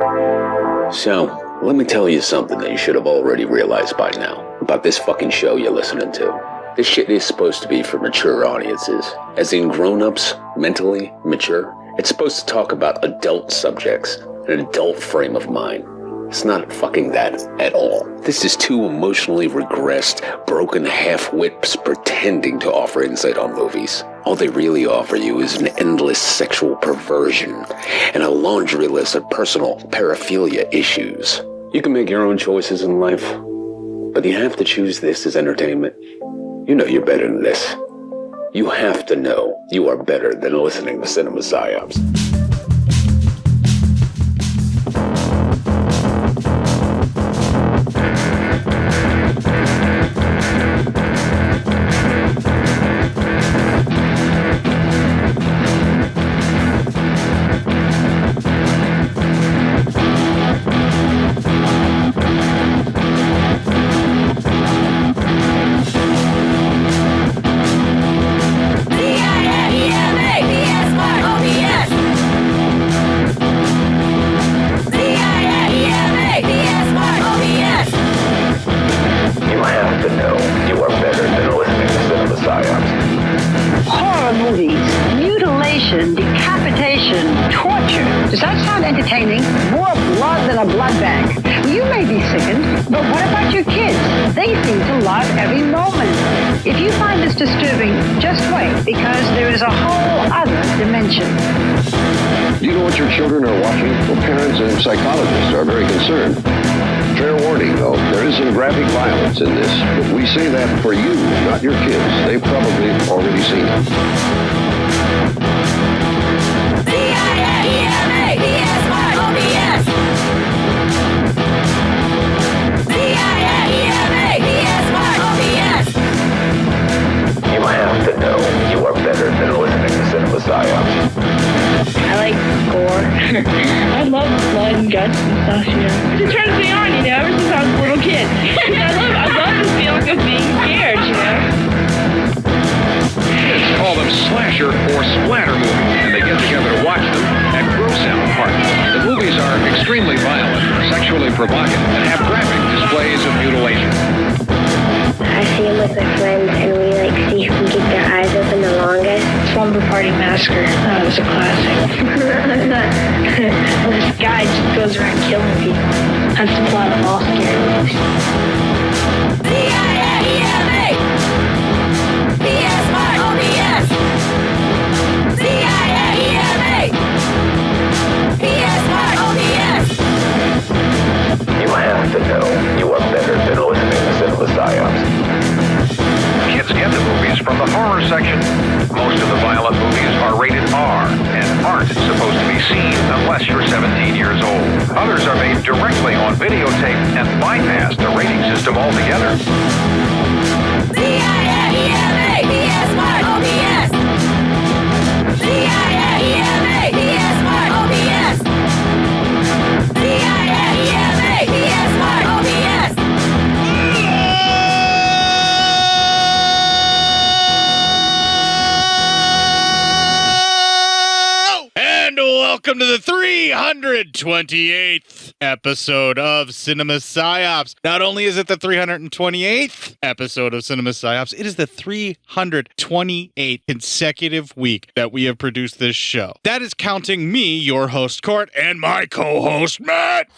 So, let me tell you something that you should have already realized by now about this fucking show you're listening to. This shit is supposed to be for mature audiences, as in grown-ups, mentally mature. It's supposed to talk about adult subjects, an adult frame of mind. It's not fucking that at all. This is two emotionally regressed, broken half-wits pretending to offer insight on movies. All they really offer you is an endless sexual perversion and a laundry list of personal paraphilia issues. You can make your own choices in life, but you have to choose this as entertainment. You know you're better than this. You have to know you are better than listening to Cinema Psyops. Psychologists are very concerned. Fair warning, though, there is some graphic violence in this, but we say that for you, not your kids. They've probably already seen it. You have to know you are better than listening to Cinema Psyops. I like gore. I love blood and guts and stuff, you know. It turns me on, you know, ever since I was a little kid. I love the feeling of being scared, you know. Kids call them slasher or splatter movies, and they get together to watch them at gross out parties. The movies are extremely violent, sexually provocative, and have graphic displays of mutilation. I see them with my friends, and we see who can keep their eyes open the longest. Slumber Party Massacre. That was a classic. This guy just goes around killing people. That's the plot of all scary movies. C-I-A-E-M-A P-S-Y-O-B-S C-I-A-E-M-A P-S-Y-O-B-S You have to know you are better than listening to Cinema Psyops. Kids get the movies from the horror section. Most of the violent movies are rated R and aren't supposed to be seen unless you're 17 years old. Others are made directly on videotape and bypass the rating system altogether. C-I-A-E-M-A P-S-Y-O-B-S C-I-A-E-M-A P-S-Y-O-B-S C-I-A-E-M-A P-S-Y-O-B-S Welcome to the 328th episode of Cinema Psyops. Not only is it the 328th episode of Cinema Psyops, it is the 328th consecutive week that we have produced this show. That is counting me, your host, Cort, and my co-host, Matt.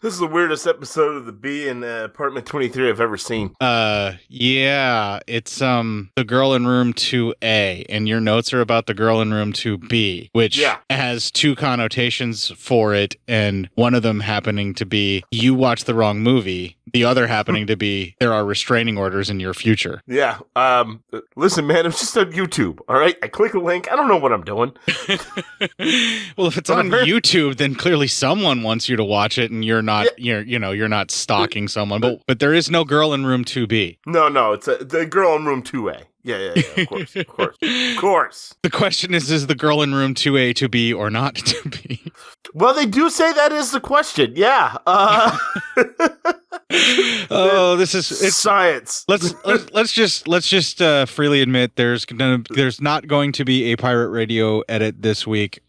This is the weirdest episode of the Bee in Apartment 23 I've ever seen. Yeah, it's the girl in room 2A, and your notes are about the girl in room 2B, which has two connotations for it, and one of them happening to be you watched the wrong movie. The other happening to be there are restraining orders in your future. Yeah. Listen, man, I'm just on YouTube. All right. I click a link. I don't know what I'm doing. Well, if it's on YouTube, then clearly someone wants you to watch it, and you're not. You're not stalking someone. But there is no girl in room 2B. No. It's the girl in room 2A. Yeah. Of course. The question is the girl in room 2A to be or not to be? Well, they do say that is the question. Yeah. Oh, it's science. Let's just freely admit there's not going to be a pirate radio edit this week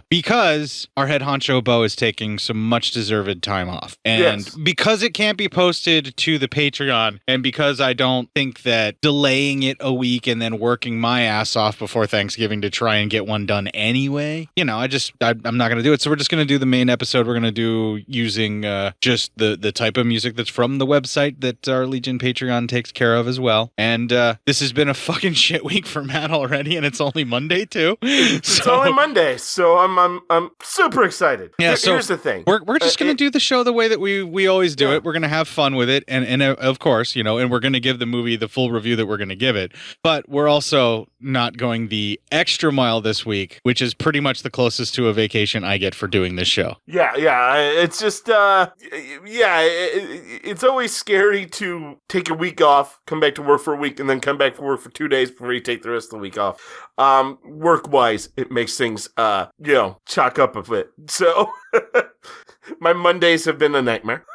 because our head honcho Bo is taking some much deserved time off, and because it can't be posted to the Patreon, and because I don't think that delaying it a week and then working my ass off before Thanksgiving to try and get one done anyway, I'm not going to do it. So we're just going to do the main episode. We're going to do using just the type of music that's from the website that our Legion Patreon takes care of as well. And this has been a fucking shit week for Matt already, and it's only Monday too. It's only Monday, so I'm super excited. Yeah, here's the thing. We're just going to do the show the way that we always do it. We're going to have fun with it, and of course, and we're going to give the movie the full review that we're going to give it. But we're also not going the extra mile this week, which is pretty much the closest to a vacation I get for doing this show. Yeah. It's just, it's always scary to take a week off, come back to work for a week, and then come back to work for 2 days before you take the rest of the week off. Work-wise, it makes things, chalk up a bit. So, my Mondays have been a nightmare.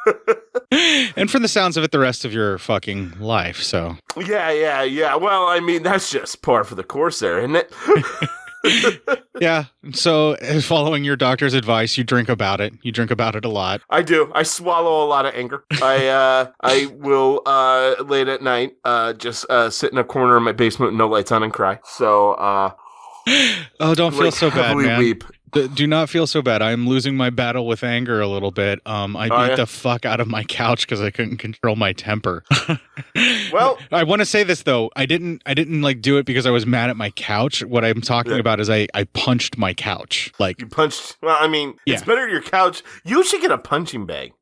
And for the sounds of it, the rest of your fucking life, so. Yeah. Well, I mean, that's just par for the course there, isn't it? Yeah. So, following your doctor's advice, you drink about it. You drink about it a lot. I do. I swallow a lot of anger. I will late at night just sit in a corner in my basement with no lights on and cry. So, don't feel so bad, man. Weep. Do not feel so bad. I'm losing my battle with anger a little bit. I beat the fuck out of my couch because I couldn't control my temper. Well, I want to say this though. I didn't like do it because I was mad at my couch. What I'm talking about is I punched my couch. Like you punched. Well, I mean, it's better your couch. You should get a punching bag.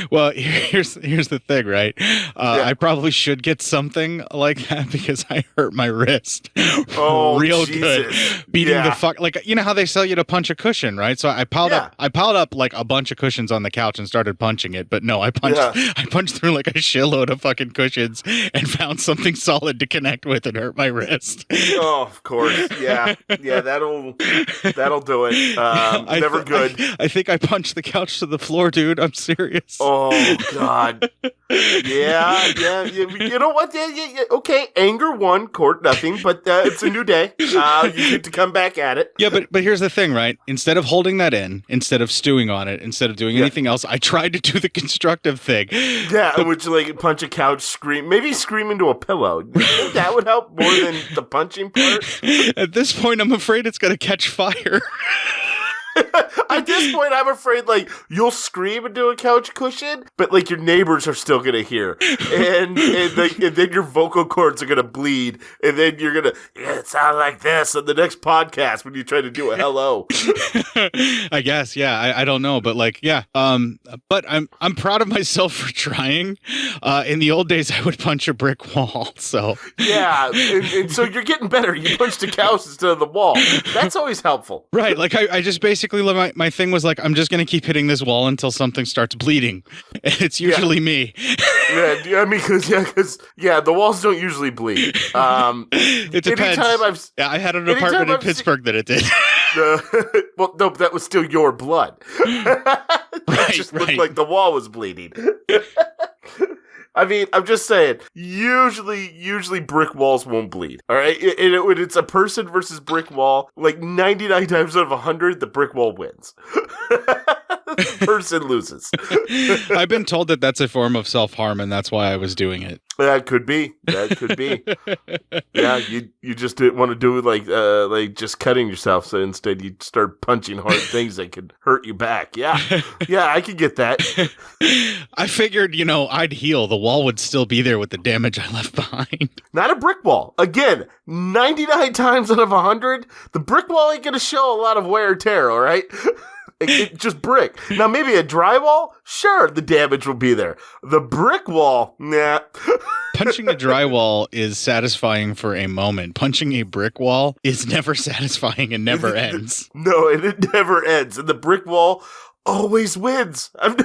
Well, here's the thing, right? I probably should get something like that because I hurt my wrist. Oh, real Jesus. Good. Beating the fuck, like how they sell you to punch a cushion, right? So I piled up like a bunch of cushions on the couch and started punching it. But no, I punched through like a shitload of fucking cushions and found something solid to connect with and hurt my wrist. Oh, of course. Yeah, that'll do it. Never good. I think I punched the couch to the floor, dude. I'm serious. Oh, God. Yeah. You know what? Yeah. Okay, anger won, Cort nothing, but it's a new day. You get to come back at it. Yeah, but here's the thing, right? Instead of holding that in, instead of stewing on it, instead of doing anything else, I tried to do the constructive thing. Yeah, which like punch a couch, scream into a pillow. You think that would help more than the punching part? At this point, I'm afraid it's going to catch fire. At this point, I'm afraid, like, you'll scream into a couch cushion, but, like, your neighbors are still going to hear. And then your vocal cords are going to bleed. And then you're going to sound like this on the next podcast when you try to do a hello. I guess, yeah. I don't know, but, like, yeah. But I'm proud of myself for trying. In the old days, I would punch a brick wall, so. Yeah, and so you're getting better. You punched a couch instead of the wall. That's always helpful. Right, like, I just basically, my thing was like, I'm just going to keep hitting this wall until something starts bleeding. It's usually me. Yeah, I mean, because the walls don't usually bleed. It depends. I had an apartment in Pittsburgh that it did. Well, no, that was still your blood. It just looked like the wall was bleeding. I mean, I'm just saying, usually brick walls won't bleed, all right? When it's a person versus brick wall, like 99 times out of 100, the brick wall wins. The person loses. I've been told that that's a form of self-harm, and that's why I was doing it. That could be. Yeah, you just didn't want to do it like just cutting yourself, so instead you start punching hard things that could hurt you back. Yeah, I could get that. I figured, I'd heal. The wall would still be there with the damage I left behind. Not a brick wall. Again, 99 times out of 100, the brick wall ain't going to show a lot of wear and tear, all right? It just brick. Now, maybe a drywall? Sure, the damage will be there. The brick wall? Nah. Punching a drywall is satisfying for a moment. Punching a brick wall is never satisfying and never ends. No, and it never ends. And the brick wall always wins. I'm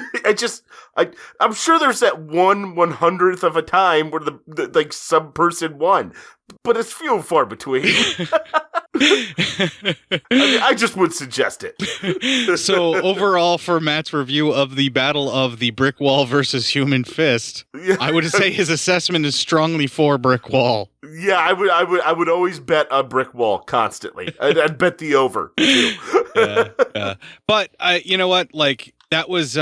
sure there's that 1/100th of a time where the some person won, but it's few and far between. I mean, I just would suggest it. So overall, for Matt's review of the battle of the brick wall versus human fist, I would say his assessment is strongly for brick wall. Yeah, I would always bet a brick wall constantly. I'd bet the over too. But you know what? Like, that was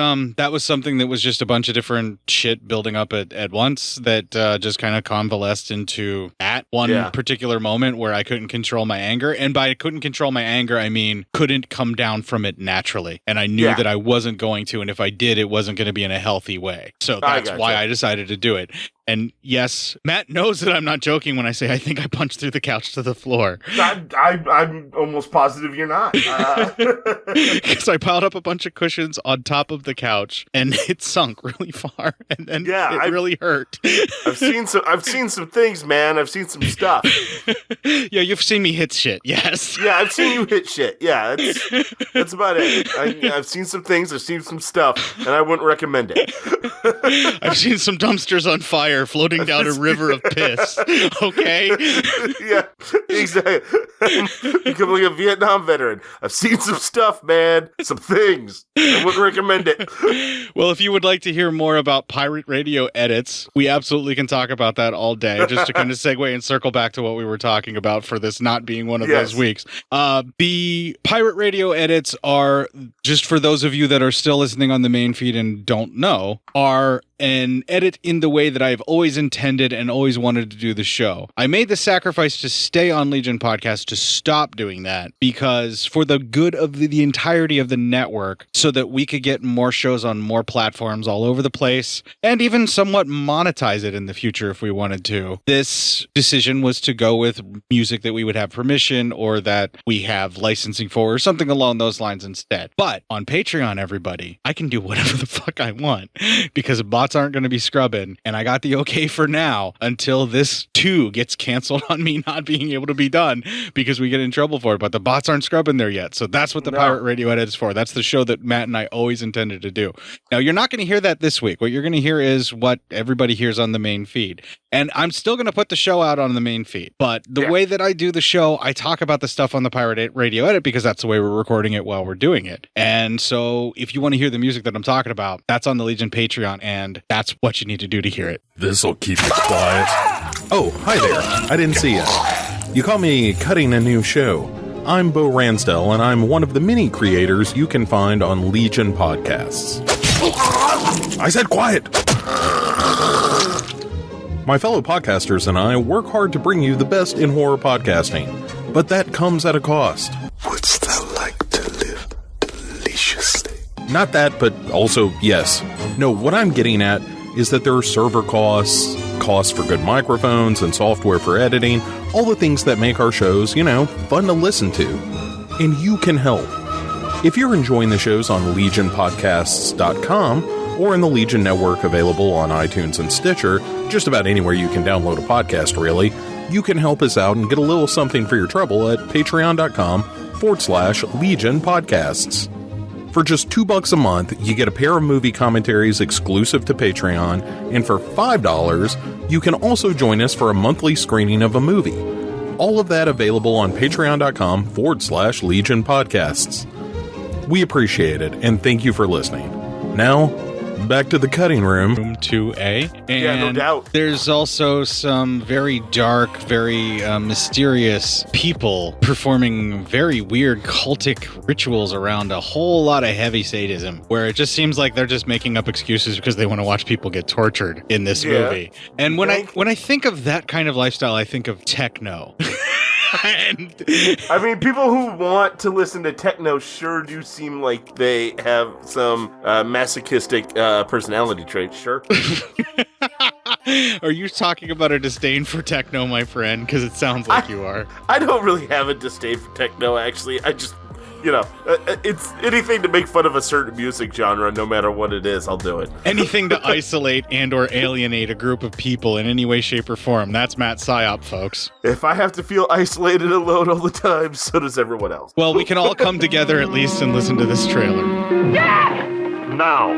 something that was just a bunch of different shit building up at once that just kind of convalesced into that one particular moment where I couldn't control my anger. And by couldn't control my anger, I mean couldn't come down from it naturally. And I knew that I wasn't going to, and if I did, it wasn't going to be in a healthy way. So that's why I decided to do it. And yes, Matt knows that I'm not joking when I say I think I punched through the couch to the floor. I'm almost positive you're not. Because I piled up a bunch of cushions on top of the couch, and it sunk really far, and then it really hurt. I've seen some things, man. I've seen some stuff. Yeah, you've seen me hit shit. Yes. Yeah, I've seen you hit shit. Yeah, that's about it. I've seen some things. I've seen some stuff, and I wouldn't recommend it. I've seen some dumpsters on fire floating down a river of piss. Okay? Yeah, exactly. Become like a Vietnam veteran. I've seen some stuff, man. Some things. I wouldn't recommend it. Well, if you would like to hear more about pirate radio edits, we absolutely can talk about that all day, just to kind of segue and circle back to what we were talking about for this not being one of those weeks. The pirate radio edits are, just for those of you that are still listening on the main feed and don't know, are an edit in the way that I've always intended and always wanted to do the show. I made the sacrifice to stay on Legion Podcast to stop doing that because for the good of the entirety of the network, so that we could get more shows on more platforms all over the place and even somewhat monetize it in the future if we wanted to. This decision was to go with music that we would have permission or that we have licensing for or something along those lines instead. But on Patreon, everybody, I can do whatever the fuck I want because bots aren't going to be scrubbing, and I got the okay for now until this too gets canceled on me not being able to be done because we get in trouble for it, but the bots aren't scrubbing there yet. So that's what the Pirate Radio Edit is for. That's the show that Matt and I always intended to do. Now, you're not going to hear that this week. What you're going to hear is what everybody hears on the main feed. And I'm still going to put the show out on the main feed, but the way that I do the show, I talk about the stuff on the Pirate Radio Edit because that's the way we're recording it while we're doing it. And so if you want to hear the music that I'm talking about, that's on the Legion Patreon, and that's what you need to do to hear it. This'll keep it quiet. Oh, hi there. I didn't see you. You call me Cutting a New Show. I'm Bo Ransdell, and I'm one of the many creators you can find on Legion Podcasts. I said quiet! My fellow podcasters and I work hard to bring you the best in horror podcasting, but that comes at a cost. Wouldst thou like to live deliciously? Not that, but also yes. No, what I'm getting at is that there are server costs, costs for good microphones and software for editing, all the things that make our shows, fun to listen to. And you can help. If you're enjoying the shows on legionpodcasts.com or in the Legion Network available on iTunes and Stitcher, just about anywhere you can download a podcast, really, you can help us out and get a little something for your trouble at patreon.com/Legion Podcasts. For just $2 a month, you get a pair of movie commentaries exclusive to Patreon, and for $5, you can also join us for a monthly screening of a movie. All of that available on patreon.com/Legion Podcasts. We appreciate it, and thank you for listening. Now, back to the cutting room. Room 2A. And yeah, no doubt. There's also some very dark, very mysterious people performing very weird cultic rituals around a whole lot of heavy sadism, where it just seems like they're just making up excuses because they want to watch people get tortured in this movie. And when I think of that kind of lifestyle, I think of techno. I mean, people who want to listen to techno sure do seem like they have some masochistic personality traits, sure. Are you talking about a disdain for techno, my friend? Because it sounds like you are. I don't really have a disdain for techno, actually. I just, it's anything to make fun of a certain music genre, no matter what it is, I'll do it. Anything to isolate and or alienate a group of people in any way, shape, or form. That's Matt Psyop, folks. If I have to feel isolated alone all the time, so does everyone else. Well, we can all come together at least and listen to this trailer. Now,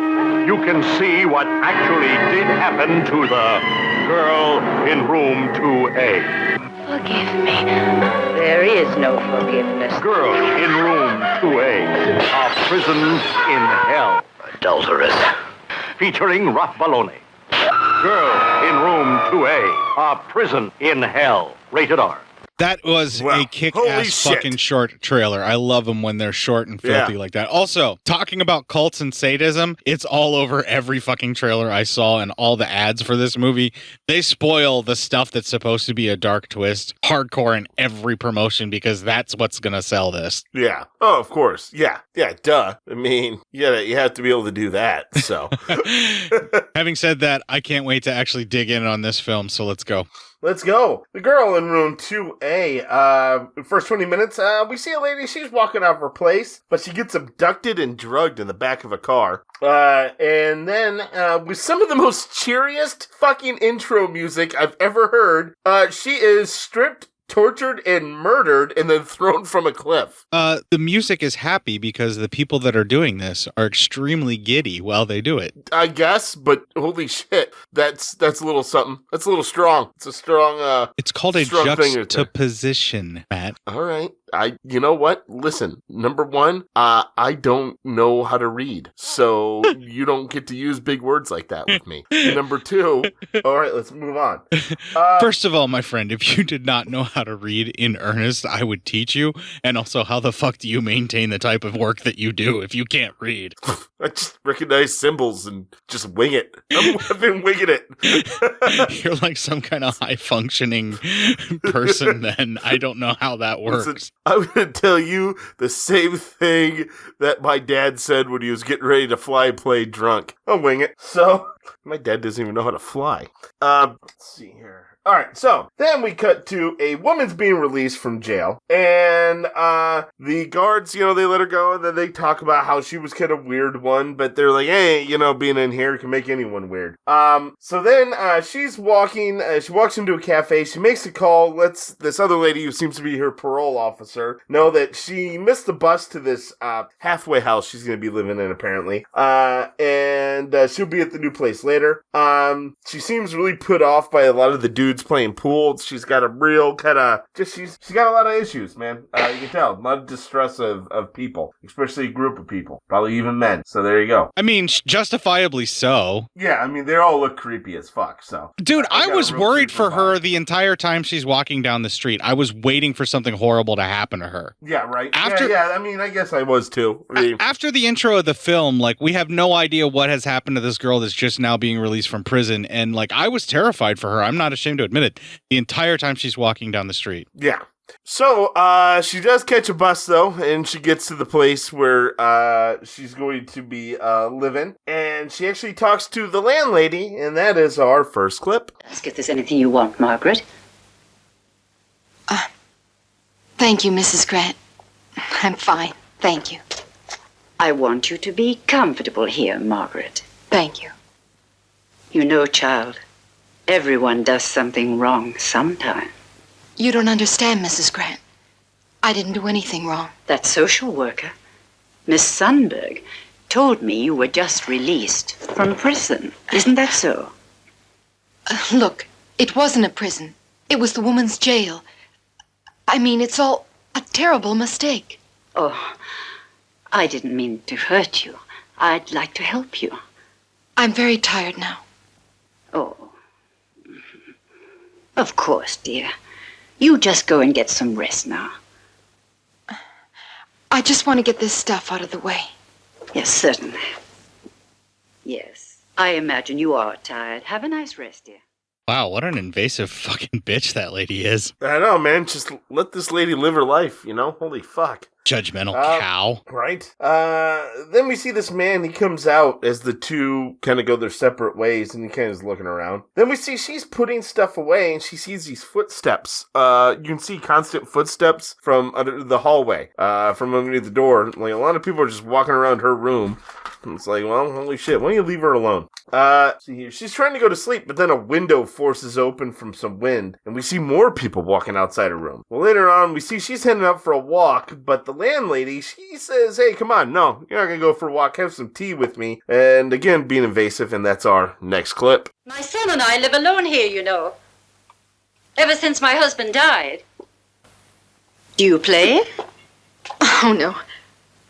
you can see what actually did happen to the girl in room 2A. Forgive me. There is is no forgiveness. Girl in room 2A. A prison in hell. Adulteress. Featuring Rock Baloney. Girl in room 2A. A prison in hell. Rated R. That was a kick-ass fucking short trailer. I love them when they're short and filthy like that. Also, talking about cults and sadism, it's all over every fucking trailer I saw and all the ads for this movie. They spoil the stuff that's supposed to be a dark twist hardcore in every promotion because that's what's going to sell this. Yeah. Oh, of course. Yeah. Yeah, duh. I mean, yeah, you have to be able to do that, so. Having said that, I can't wait to actually dig in on this film, so let's go. Let's go. The girl in room 2A, first 20 minutes, we see a lady, she's walking out of her place, but she gets abducted and drugged in the back of a car. And then, with some of the most cheeriest fucking intro music I've ever heard, she is stripped, tortured, and murdered, and then thrown from a cliff. The music is happy because the people that are doing this are extremely giddy while they do it. I guess, but holy shit, that's a little something. That's a little strong. It's a strong, it's called a juxtaposition, Matt. All right. You know what? Listen, number one, I don't know how to read, so you don't get to use big words like that with me. Number two, all right, let's move on. First of all, my friend, if you did not know how to read in earnest, I would teach you. And also, how the fuck do you maintain the type of work that you do if you can't read? I just recognize symbols and just wing it. I've been winging it. You're like some kind of high-functioning person, then. I don't know how that works. Listen, I'm going to tell you the same thing that my dad said when he was getting ready to fly play drunk. I'll wing it. So, my dad doesn't even know how to fly. Let's see here. All right, so then we cut to a woman's being released from jail, and the guards, they let her go, and then they talk about how she was kind of weird one, but they're like, hey, being in here can make anyone weird. So then she's walking, she walks into a cafe, she makes a call, lets this other lady who seems to be her parole officer know that she missed the bus to this halfway house she's going to be living in, apparently, and she'll be at the new place later. She seems really put off by a lot of the dudes playing pool. She's got a real kind of she's got a lot of issues, man. You can tell a lot of distress of people, especially a group of people, probably even men. So there you go. I mean, justifiably so. Yeah, I mean, they all look creepy as fuck. So, dude, I was worried for her the entire time she's walking down the street. I was waiting for something horrible to happen to her. Yeah, right. Yeah. I mean, I guess I was too. After the intro of the film, like, we have no idea what has happened to this girl that's just now being released from prison, and like, I was terrified for her. I'm not ashamed to admit it. The entire time she's walking down the street. Yeah. So, she does catch a bus, though, and she gets to the place where she's going to be living, and she actually talks to the landlady, and that is our first clip. Ask if there's anything you want, Margaret. Thank you, Mrs. Grant. I'm fine. Thank you. I want you to be comfortable here, Margaret. Thank you. You know, child, everyone does something wrong sometime. You don't understand, Mrs. Grant. I didn't do anything wrong. That social worker, Miss Sundberg, told me you were just released from prison. Isn't that so? Look, it wasn't a prison. It was the woman's jail. I mean, it's all a terrible mistake. Oh, I didn't mean to hurt you. I'd like to help you. I'm very tired now. Oh. Of course, dear. You just go and get some rest now. I just want to get this stuff out of the way. Yes, certainly. Yes, I imagine you are tired. Have a nice rest, dear. Wow, what an invasive fucking bitch that lady is. I know, man. Just let this lady live her life, Holy fuck. Judgmental cow. Right. Then we see this man, he comes out as the two kind of go their separate ways, and he kind of is looking around. Then we see she's putting stuff away, and she sees these footsteps. You can see constant footsteps from under the hallway, from underneath the door. Like, a lot of people are just walking around her room. And it's like, well, holy shit, why don't you leave her alone? See here, she's trying to go to sleep, but then a window forces open from some wind, and we see more people walking outside her room. Well, later on, we see she's heading out for a walk, but the landlady, she says, hey, come on, no, you're not gonna go for a walk, have some tea with me. And again, being invasive, and that's our next clip. My son and I live alone here, Ever since my husband died. Do you play? Oh, no.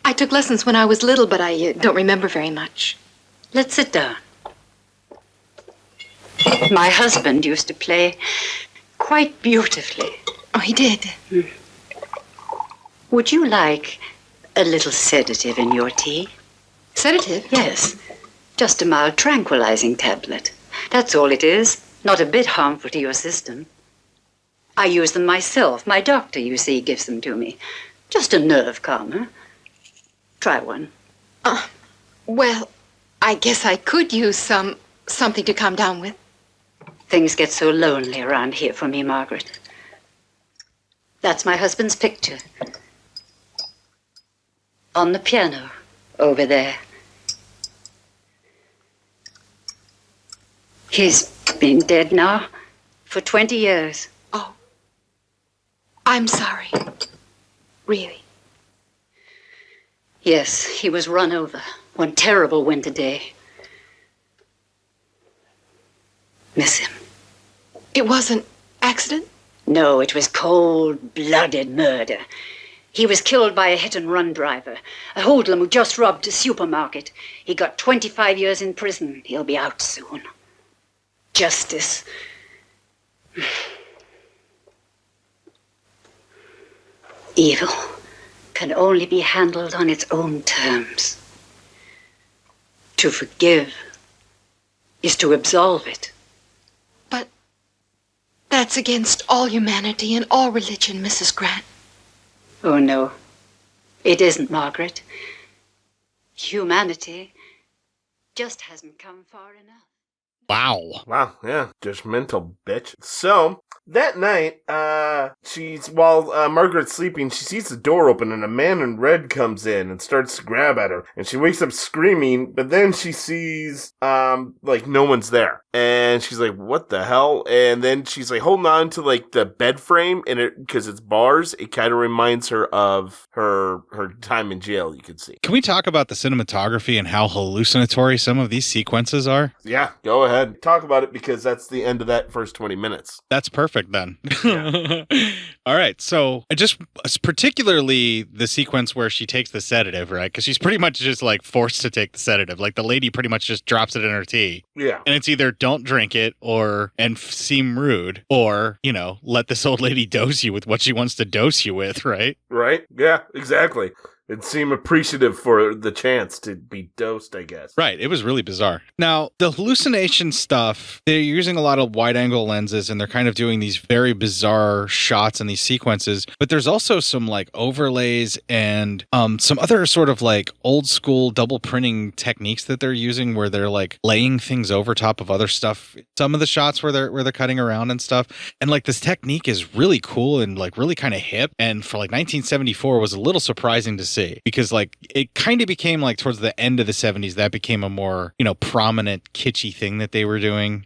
I took lessons when I was little, but I don't remember very much. Let's sit down. My husband used to play quite beautifully. Oh, he did? Would you like a little sedative in your tea? Sedative? Yes. Just a mild tranquilizing tablet. That's all it is. Not a bit harmful to your system. I use them myself. My doctor, you see, gives them to me. Just a nerve calmer. Try one. Well, I guess I could use something to calm down with. Things get so lonely around here for me, Margaret. That's my husband's picture. On the piano, over there. He's been dead now for 20 years. Oh. I'm sorry. Really. Yes, he was run over one terrible winter day. Miss him. It wasn't accident? No, it was cold-blooded murder. He was killed by a hit-and-run driver, a hoodlum who just robbed a supermarket. He got 25 years in prison. He'll be out soon. Justice. Evil can only be handled on its own terms. To forgive is to absolve it. But that's against all humanity and all religion, Mrs. Grant. Oh, no. It isn't, Margaret. Humanity just hasn't come far enough. Wow. Wow, yeah. Judgmental bitch. So, that night, while Margaret's sleeping, she sees the door open and a man in red comes in and starts to grab at her. And she wakes up screaming, but then she sees, no one's there. And she's like, what the hell? And then she's like holding on to like the bed frame and because it's bars, it kind of reminds her of her time in jail, you can see. Can we talk about the cinematography and how hallucinatory some of these sequences are? Yeah, go ahead. Talk about it because that's the end of that first 20 minutes. That's perfect then. Yeah. All right. So particularly the sequence where she takes the sedative, right? Because she's pretty much just like forced to take the sedative. Like the lady pretty much just drops it in her tea. Yeah. And it's either don't drink it and seem rude or, let this old lady dose you with what she wants to dose you with, right? Right. Yeah, exactly. It seemed appreciative for the chance to be dosed, I guess. Right. It was really bizarre. Now, the hallucination stuff, they're using a lot of wide-angle lenses, and they're kind of doing these very bizarre shots in these sequences. But there's also some, like, overlays and some other sort of, like, old-school double printing techniques that they're using where they're, like, laying things over top of other stuff. Some of the shots where they're cutting around and stuff. And, like, this technique is really cool and, like, really kind of hip. And for, like, 1974 was a little surprising to see. Because like it kind of became like towards the end of the 70s that became a more prominent kitschy thing that they were doing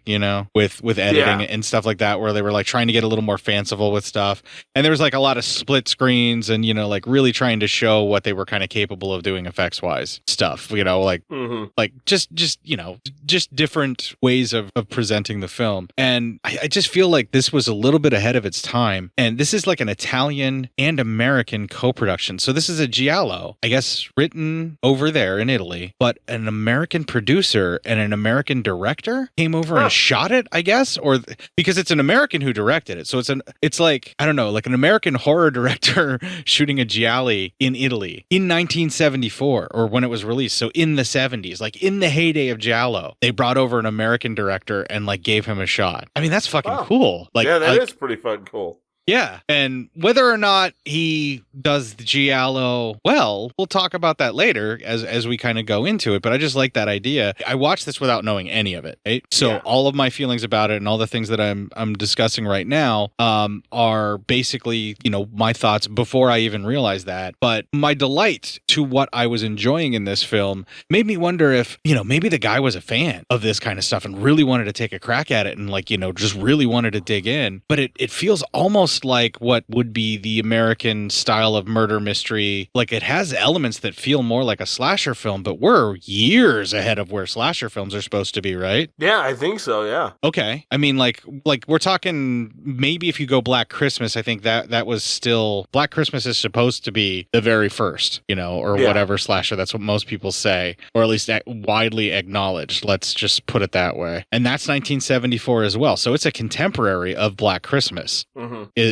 with editing and stuff like that, where they were like trying to get a little more fanciful with stuff, and there was like a lot of split screens and like really trying to show what they were kind of capable of doing effects wise stuff, like just different ways of presenting the film. And I just feel like this was a little bit ahead of its time, and this is like an Italian and American co-production. So this is a giallo, I guess, written over there in Italy, but an American producer and an American director came over and shot it, I guess, or because it's an American who directed it. So it's like, I don't know, like an American horror director shooting a giallo in Italy in 1974 or when it was released. So in the 70s, like in the heyday of giallo, they brought over an American director and like gave him a shot. I mean, that's fucking cool. Like, yeah, that is pretty fucking cool. Yeah, and whether or not he does the giallo well, we'll talk about that later as we kind of go into it, but I just like that idea. I watched this without knowing any of it, right? So all of my feelings about it and all the things that I'm discussing right now are basically, my thoughts before I even realized that. But my delight to what I was enjoying in this film made me wonder if, maybe the guy was a fan of this kind of stuff and really wanted to take a crack at it and just really wanted to dig in. But it feels almost almost like what would be the American style of murder mystery. Like it has elements that feel more like a slasher film, but we're years ahead of where slasher films are supposed to be, right? Yeah, I think so, yeah. Okay. I mean, like we're talking, maybe if you go Black Christmas, I think that was still, Black Christmas is supposed to be the very first, or whatever slasher. That's what most people say, or at least widely acknowledged. Let's just put it that way. And that's 1974 as well. So it's a contemporary of Black Christmas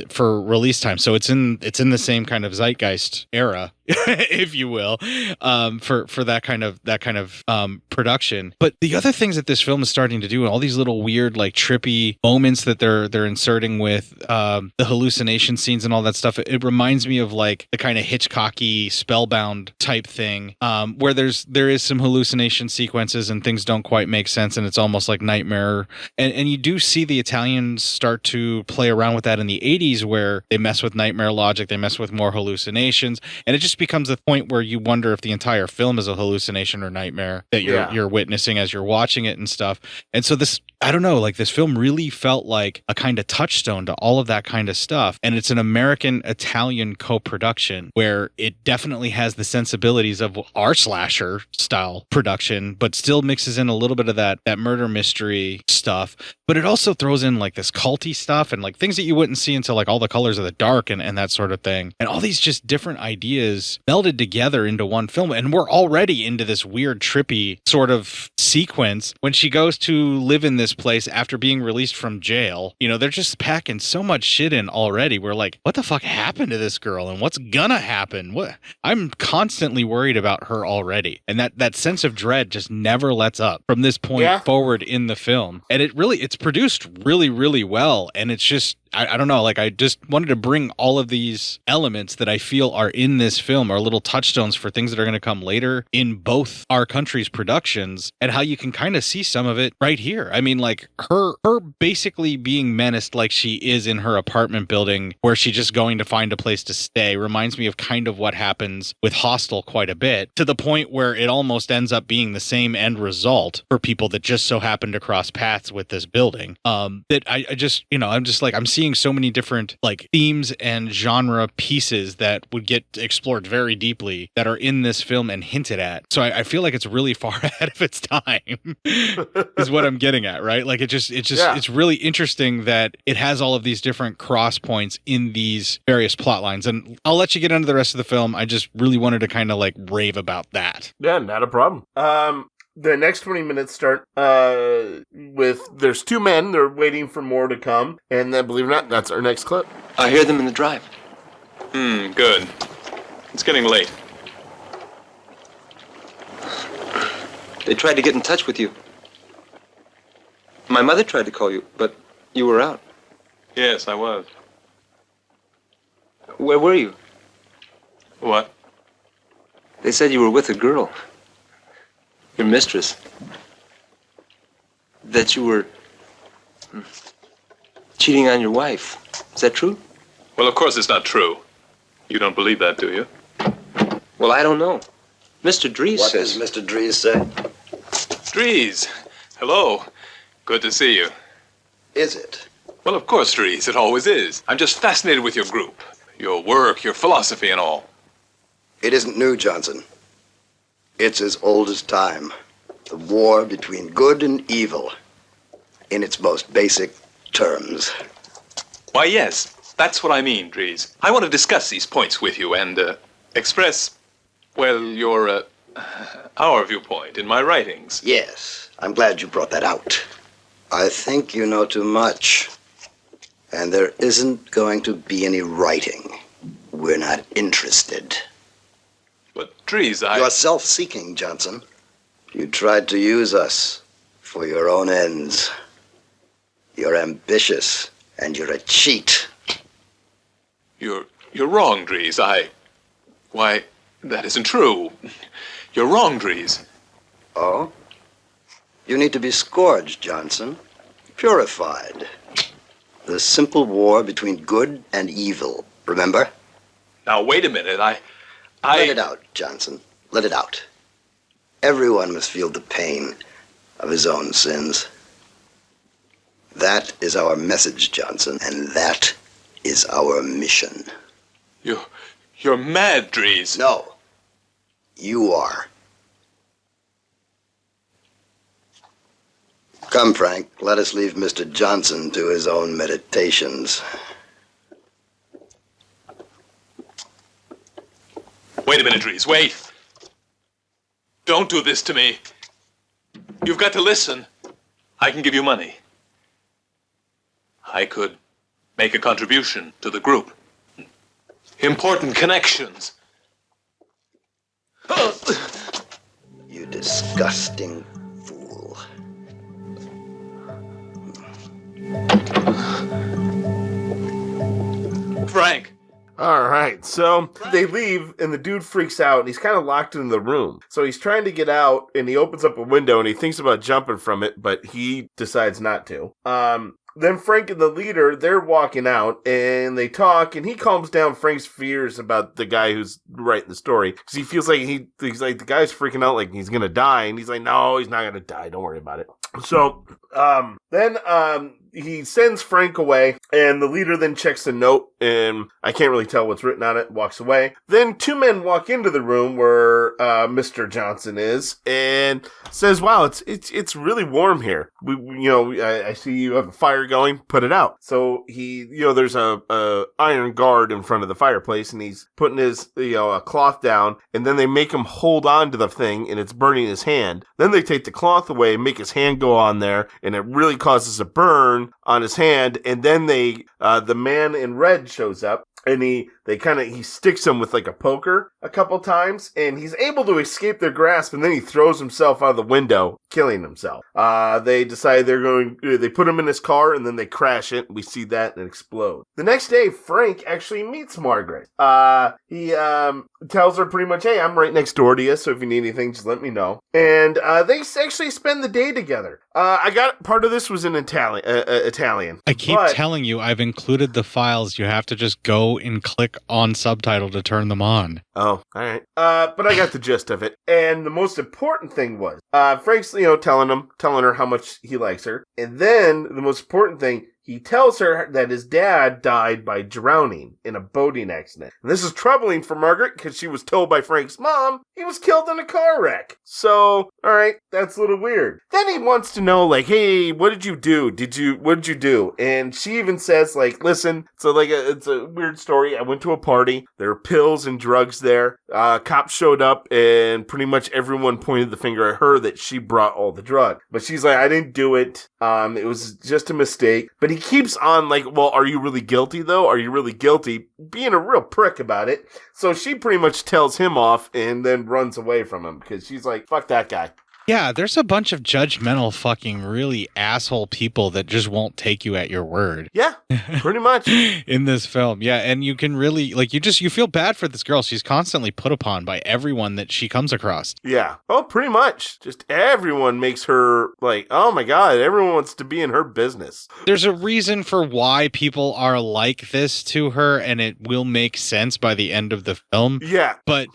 for release time. So it's in the same kind of zeitgeist era, if you will, for that kind of production. But the other things that this film is starting to do, and all these little weird, like trippy moments that they're inserting with the hallucination scenes and all that stuff, it reminds me of like the kind of Hitchcocky Spellbound type thing, where there is some hallucination sequences and things don't quite make sense, and it's almost like nightmare. And you do see the Italians start to play around with that in the 80s, where they mess with nightmare logic, they mess with more hallucinations, and it just becomes the point where you wonder if the entire film is a hallucination or nightmare that you're witnessing as you're watching it and stuff. And so this, I don't know, like this film really felt like a kind of touchstone to all of that kind of stuff. And it's an American-Italian co-production where it definitely has the sensibilities of our slasher style production, but still mixes in a little bit of that murder mystery stuff. But it also throws in like this culty stuff and like things that you wouldn't see until like All the Colors of the Dark and that sort of thing. And all these just different ideas melded together into one film. And we're already into this weird, trippy sort of sequence when she goes to live in this place after being released from jail. They're just packing so much shit in already. We're like, what the fuck happened to this girl and what's gonna happen? I'm constantly worried about her already. And that sense of dread just never lets up from this point forward in the film. And it's produced really, really well. And it's just, I don't know, like I just wanted to bring all of these elements that I feel are in this film, are little touchstones for things that are going to come later in both our country's productions, and how you can kind of see some of it right here. I mean, like her basically being menaced like she is in her apartment building where she's just going to find a place to stay reminds me of kind of what happens with Hostel quite a bit, to the point where it almost ends up being the same end result for people that just so happen to cross paths with this building. That I just, I'm just like, I'm seeing so many different like themes and genre pieces that would get explored very deeply that are in this film and hinted at. So I feel like it's really far ahead of its time is what I'm getting at, right? Like it's really interesting that it has all of these different cross points in these various plot lines. And I'll let you get into the rest of the film. I just really wanted to kind of like rave about that. Yeah, not a problem. The next 20 minutes start with there's two men. They're waiting for more to come. And then, believe it or not, that's our next clip. I hear them in the drive. Good. It's getting late. They tried to get in touch with you. My mother tried to call you, but you were out. Yes, I was. Where were you? What? They said you were with a girl. Your mistress. That you were cheating on your wife. Is that true? Well, of course it's not true. You don't believe that, do you? Well, I don't know. Mr. Dries says... What does Mr. Dries say? Dries, hello. Good to see you. Is it? Well, of course, Dries, it always is. I'm just fascinated with your group, your work, your philosophy and all. It isn't new, Johnson. It's as old as time. The war between good and evil, in its most basic terms. Why, yes, that's what I mean, Dries. I want to discuss these points with you and express, well, our viewpoint in my writings. Yes, I'm glad you brought that out. I think you know too much. And there isn't going to be any writing. We're not interested. But, Dries, You're self-seeking, Johnson. You tried to use us for your own ends. You're ambitious, and you're a cheat. You're wrong, Dries. Why, that isn't true. You're wrong, Dries. Oh? You need to be scourged, Johnson. Purified. The simple war between good and evil, remember? Now, wait a minute, Let it out, Johnson. Let it out. Everyone must feel the pain of his own sins. That is our message, Johnson, and that is our mission. You're mad, Dries. No. You are. Come, Frank. Let us leave Mr. Johnson to his own meditations. Wait a minute, Dries. Wait. Don't do this to me. You've got to listen. I can give you money. I could make a contribution to the group. Important connections. You disgusting fool. Frank. All right, so they leave, and the dude freaks out, and he's kind of locked in the room. So he's trying to get out, and he opens up a window, and he thinks about jumping from it, but he decides not to. Then Frank and the leader, they're walking out, and they talk, and he calms down Frank's fears about the guy who's writing the story, because he feels like he's like, the guy's freaking out like he's going to die, and he's like, no, he's not going to die, don't worry about it. So, then he sends Frank away, and the leader then checks the note, and I can't really tell what's written on it, walks away. Then two men walk into the room where Mr. Johnson is, and says, wow, it's really warm here. I see you have a fire going, put it out. So there's a iron guard in front of the fireplace, and he's putting his, a cloth down, and then they make him hold on to the thing, and it's burning his hand. Then they take the cloth away, make his hand go on there, and it really causes a burn on his hand, and then the man in red shows up, and he sticks him with like a poker a couple times, and he's able to escape their grasp, and then he throws himself out of the window, killing himself. They decide they put him in his car, and then they crash it. We see that and it explode. The next day, Frank actually meets Margaret. He tells her pretty much, hey, I'm right next door to you, so if you need anything, just let me know. And they actually spend the day together. I got part of this was in Italian. I keep telling you, I've included the files. You have to just go and click on subtitle to turn them on. Oh, all right. But I got the gist of it. And the most important thing was, Frank's, telling her how much he likes her. And then the most important thing, he tells her that his dad died by drowning in a boating accident. And this is troubling for Margaret because she was told by Frank's mom he was killed in a car wreck. So, all right, that's a little weird. Then he wants to know, like, hey, what did you do? What did you do? And she even says, like, listen, so like it's a weird story. I went to a party. There were pills and drugs there. Cops showed up, and pretty much everyone pointed the finger at her that she brought all the drugs. But she's like, I didn't do it. It was just a mistake. But he keeps on like, well, are you really guilty though? Are you really guilty? Being a real prick about it. So she pretty much tells him off and then runs away from him because she's like, fuck that guy. Yeah, there's a bunch of judgmental fucking really asshole people that just won't take you at your word. Yeah, pretty much. In this film. Yeah, and you can really, like, you feel bad for this girl. She's constantly put upon by everyone that she comes across. Yeah. Oh, pretty much. Just everyone makes her like, oh my God, everyone wants to be in her business. There's a reason for why people are like this to her, and it will make sense by the end of the film. Yeah. But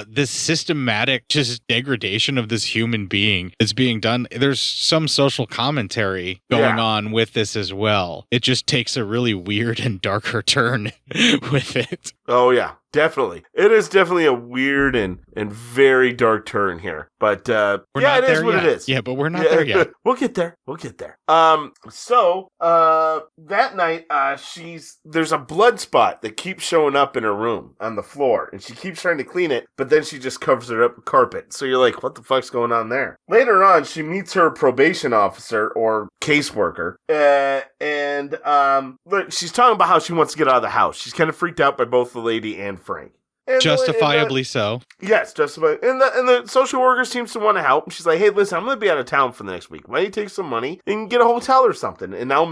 this systematic just degradation of this human being that's being done, there's some social commentary going on with this as well. It just takes a really weird and darker turn with it. Oh yeah, definitely. It is definitely a weird and very dark turn here. But it is what it is. Yeah, but we're not there yet. We'll get there. So that night, there's a blood spot that keeps showing up in her room on the floor, and she keeps trying to clean it, but then she just covers it up with carpet. So you're like, what the fuck's going on there? Later on, she meets her probation officer or caseworker, and she's talking about how she wants to get out of the house. She's kind of freaked out by both the lady and Frank. Justifiably so. Yes, justifiably. And the social worker seems to want to help. She's like, hey, listen, I'm going to be out of town for the next week. Why don't you take some money and get a hotel or something? And I'll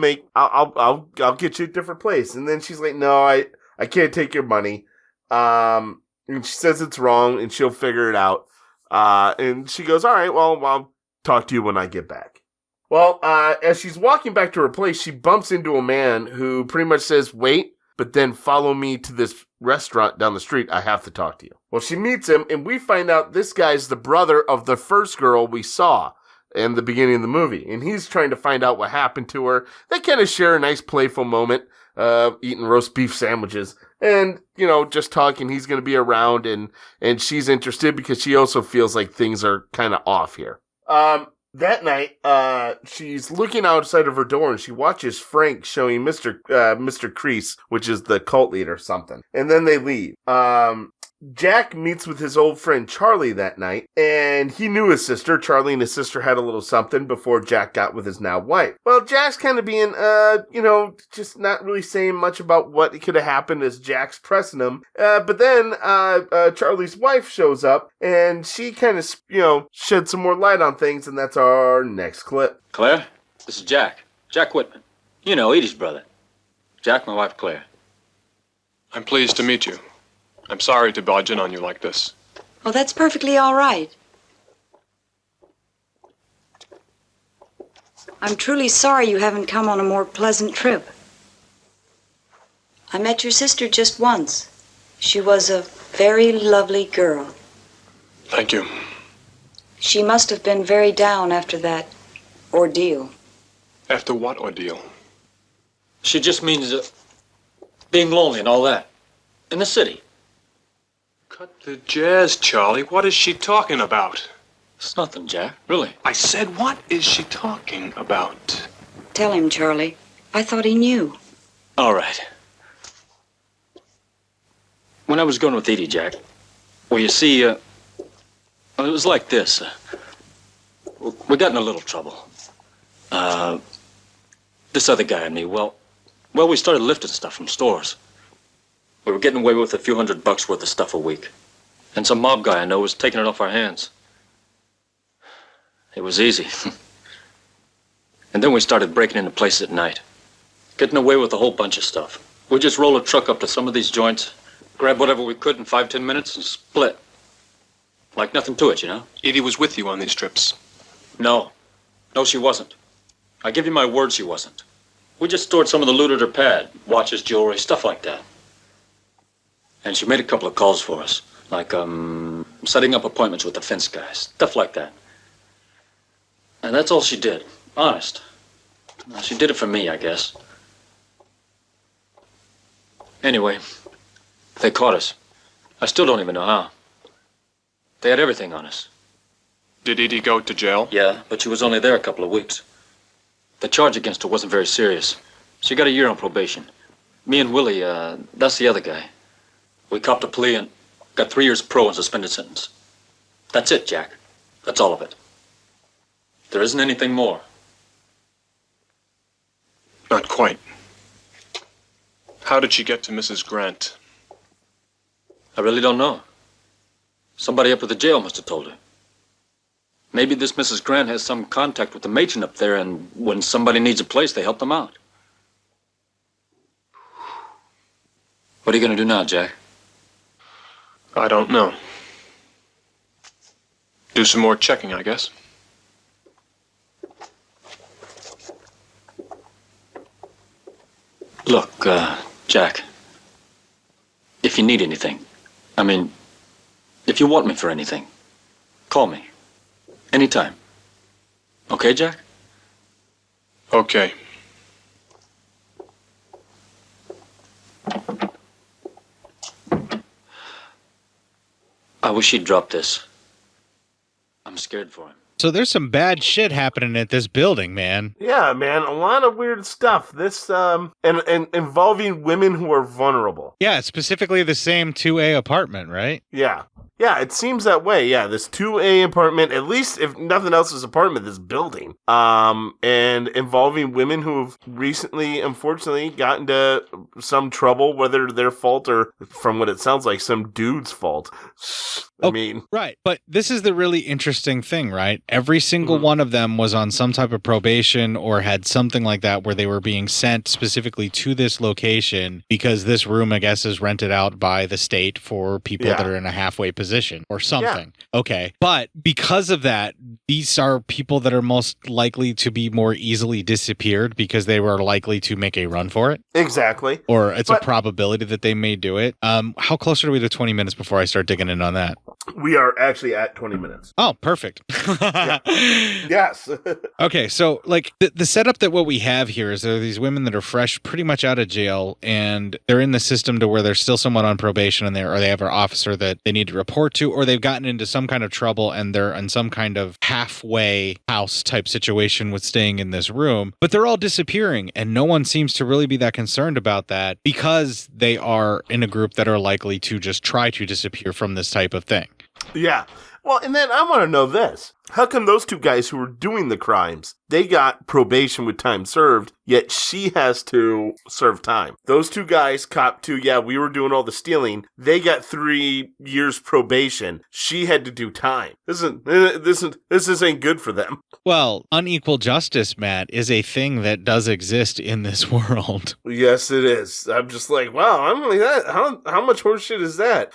get you a different place. And then she's like, no, I can't take your money. And she says it's wrong, and she'll figure it out. And she goes, all right, well, I'll talk to you when I get back. Well, as she's walking back to her place, she bumps into a man who pretty much says, wait, but then follow me to this restaurant down the street. I have to talk to you. Well, she meets him, and we find out this guy's the brother of the first girl we saw in the beginning of the movie. And he's trying to find out what happened to her. They kind of share a nice playful moment. eating roast beef sandwiches. And, just talking, he's going to be around, and she's interested because she also feels like things are kind of off here. That night, she's looking outside of her door, and she watches Frank showing Mr. Crease, which is the cult leader, something. And then they leave. Jack meets with his old friend Charlie that night, and he knew his sister. Charlie and his sister had a little something before Jack got with his now wife. Well, Jack's kind of being, just not really saying much about what could have happened as Jack's pressing him. But then, Charlie's wife shows up, and she kind of, sheds some more light on things, and that's our next clip. Claire, this is Jack. Jack Whitman. Edie's brother. Jack, my wife, Claire. I'm pleased to meet you. I'm sorry to barge in on you like this. Oh, that's perfectly all right. I'm truly sorry you haven't come on a more pleasant trip. I met your sister just once. She was a very lovely girl. Thank you. She must have been very down after that ordeal. After what ordeal? She just means being lonely and all that. In the city. Cut the jazz, Charlie. What is she talking about? It's nothing, Jack. Really. I said, what is she talking about? Tell him, Charlie. I thought he knew. All right. When I was going with Edie, Jack, well, you see, it was like this. We got in a little trouble. This other guy and me, well, we started lifting stuff from stores. We were getting away with a few $100 worth of stuff a week. And some mob guy I know was taking it off our hands. It was easy. And then we started breaking into places at night. Getting away with a whole bunch of stuff. We'd just roll a truck up to some of these joints, grab whatever we could in 5-10 minutes, and split. Like nothing to it, Edie was with you on these trips? No. No, she wasn't. I give you my word she wasn't. We just stored some of the loot at her pad. Watches, jewelry, stuff like that. And she made a couple of calls for us, like setting up appointments with the fence guys, stuff like that. And that's all she did, honest. She did it for me, I guess. Anyway, they caught us. I still don't even know how. They had everything on us. Did Edie go to jail? Yeah, but she was only there a couple of weeks. The charge against her wasn't very serious. She got a year on probation. Me and Willie, that's the other guy. We copped a plea and got 3 years pro and suspended sentence. That's it, Jack. That's all of it. There isn't anything more. Not quite. How did she get to Mrs. Grant? I really don't know. Somebody up at the jail must have told her. Maybe this Mrs. Grant has some contact with the matron up there, and when somebody needs a place, they help them out. What are you going to do now, Jack? I don't know. Do some more checking, I guess. Look, Jack, if you need anything, if you want me for anything, call me. Anytime. Okay, Jack? Okay. I wish he'd drop this. I'm scared for him. So there's some bad shit happening at this building, man. Yeah, man, a lot of weird stuff. This, and involving women who are vulnerable. Yeah, specifically the same 2A apartment, right? Yeah. Yeah, it seems that way. Yeah, this 2A apartment, at least if nothing else is apartment, this building. And involving women who have recently, unfortunately, gotten into some trouble, whether their fault or, from what it sounds like, some dude's fault. Right. But this is the really interesting thing, right? Every single one of them was on some type of probation or had something like that where they were being sent specifically to this location because this room, I guess, is rented out by the state for people that are in a halfway position or something. Yeah. Okay. But because of that, these are people that are most likely to be more easily disappeared because they were likely to make a run for it. Exactly. Or it's a probability that they may do it. How close are we to 20 minutes before I start digging in on that? We are actually at 20 minutes. Oh, perfect. Yes. Okay, so like the setup that what we have here is there are these women that are fresh pretty much out of jail, and they're in the system to where they're still somewhat on probation, and they have an officer that they need to report to, or they've gotten into some kind of trouble and they're in some kind of halfway house type situation with staying in this room, but they're all disappearing, and no one seems to really be that concerned about that because they are in a group that are likely to just try to disappear from this type of thing. Yeah. Well, and then I want to know this. How come those two guys who were doing the crimes, they got probation with time served, yet she has to serve time? Those two guys, cop two, yeah, we were doing all the stealing. They got 3 years probation. She had to do time. This ain't good for them. Well, unequal justice, Matt, is a thing that does exist in this world. Yes, it is. I'm just like, wow, I'm like that. How much horseshit is that?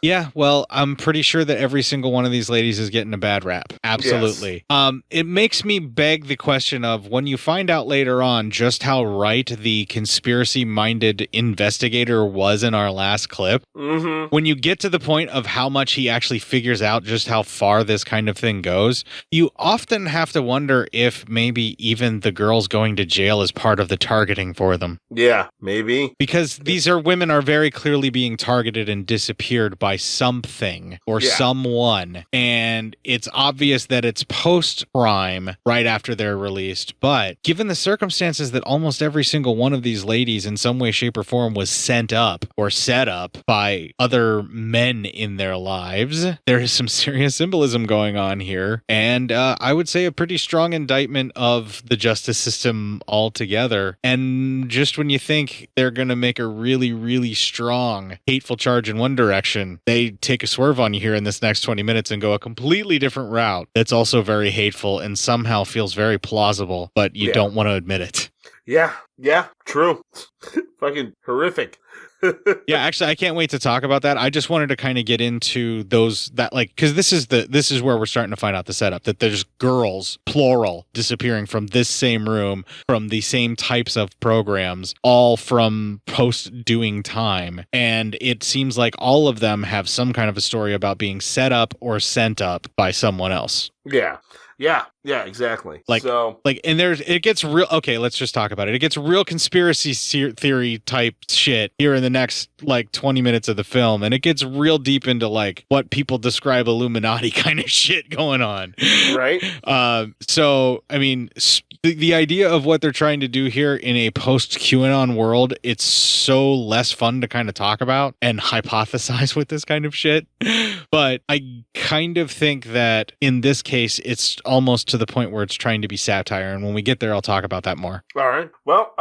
Yeah, well, I'm pretty sure that every single one of these ladies is getting a bad rap. Absolutely. Yes. It makes me beg the question of when you find out later on just how right the conspiracy-minded investigator was in our last clip, when you get to the point of how much he actually figures out just how far this kind of thing goes, you often have to wonder if maybe even the girls going to jail is part of the targeting for them. Yeah, maybe. Because these women are very clearly being targeted and disappeared by something or someone, and it's obvious that it's post-crime right after they're released, but given the circumstances that almost every single one of these ladies in some way, shape, or form was sent up or set up by other men in their lives, there is some serious symbolism going on here, and I would say a pretty strong indictment of the justice system altogether. And just when you think they're going to make a really, really strong, hateful charge in one direction, they take a swerve on you here in this next 20 minutes and go a completely different route that's also very hateful and somehow feels very plausible, but you don't want to admit it. Yeah, true. Fucking horrific. Yeah, actually, I can't wait to talk about that. I just wanted to kind of get into those because this is where we're starting to find out the setup, that there's girls, plural, disappearing from this same room, from the same types of programs, all from post doing time. And it seems like all of them have some kind of a story about being set up or sent up by someone else. Yeah, exactly. And it gets real. Okay, let's just talk about it. It gets real conspiracy theory type shit here in the next 20 minutes of the film, and it gets real deep into what people describe Illuminati kind of shit going on. Right. So I mean, the idea of what they're trying to do here in a post QAnon world, it's so less fun to kind of talk about and hypothesize with this kind of shit. But I kind of think that in this case, it's almost to the point where it's trying to be satire. And when we get there, I'll talk about that more. All right. Well,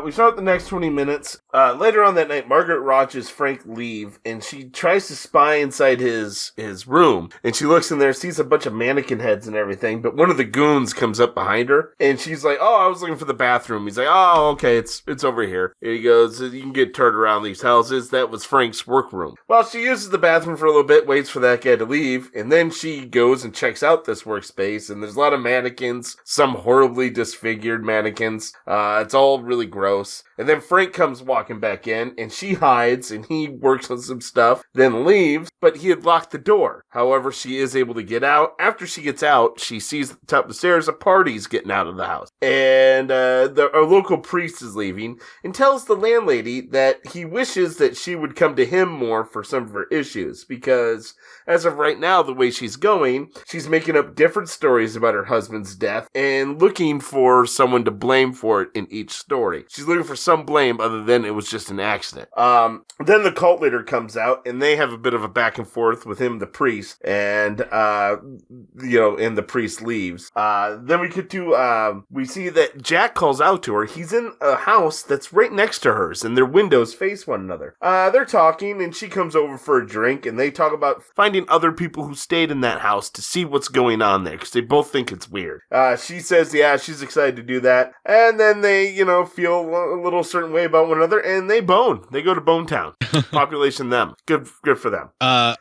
we start the next 20 minutes. Later on that night, Margaret watches Frank leave, and she tries to spy inside his room. And she looks in there, sees a bunch of mannequin heads and everything, but one of the goons comes up behind her, and she's like, oh, I was looking for the bathroom. He's like, oh, okay, it's over here. And he goes, you can get turned around these houses. That was Frank's workroom. Well, she uses the bathroom for a little bit, waits for that guy to leave, and then she goes and checks out this workspace, and there's a lot of mannequins, some horribly disfigured mannequins. It's all really gross. And then Frank comes walking back in, and she hides, and he works on some stuff, then leaves, but he had locked the door. However, she is able to get out. After she gets out, she sees at the top of the stairs a party's getting out of the house. And our local priest is leaving and tells the landlady that he wishes that she would come to him more for some of her issues, because as of right now, the way she's going, she's making up different stories about her husband's death and looking for someone to blame for it in each story. She's looking for some blame other than it was just an accident. Then the cult leader comes out, and they have a bit of a back and forth with him, the priest, and and the priest leaves. Then we see that Jack calls out to her. He's in a house that's right next to hers, and their windows face one another. They're talking, and she comes over for a drink, and they talk about finding other people who stayed in that house to see what's going on there, because they both think it's weird. She says, yeah, she's excited to do that, and then they, feel a little certain way about one another, and they bone. They go to Bone Town. Population them. Good for them.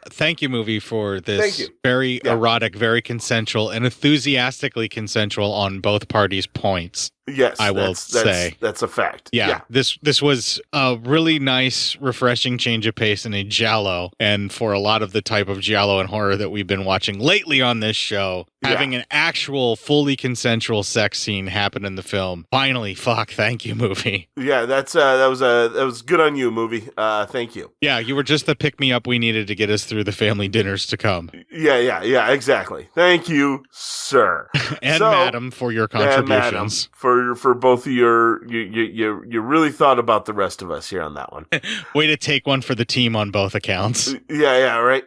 Thank you, movie, for this very erotic, very consensual, and enthusiastically consensual on both parties' points. Yes, I will say that's a fact. Yeah, this was a really nice, refreshing change of pace in a giallo, and for a lot of the type of giallo and horror that we've been watching lately on this show, having an actual, fully consensual sex scene happen in the film. Finally, thank you, movie. Yeah, that was good on you, movie. Thank you. Yeah, you were just the pick me up we needed to get us through the family dinners to come. Yeah, exactly. Thank you, sir. And madam for your contributions. For both of you really thought about the rest of us here on that one. Way to take one for the team on both accounts. Yeah, right.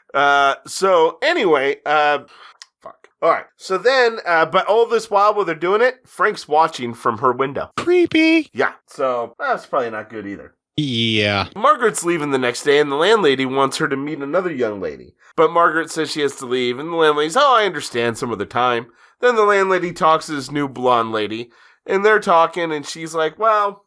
So anyway, fuck. All right. So then, but all this while they're doing it, Frank's watching from her window. Creepy. Yeah. So that's probably not good either. Yeah. Margaret's leaving the next day, and the landlady wants her to meet another young lady. But Margaret says she has to leave, and the landlady's, I understand some of the time. Then the landlady talks to this new blonde lady, and they're talking, and she's like, well,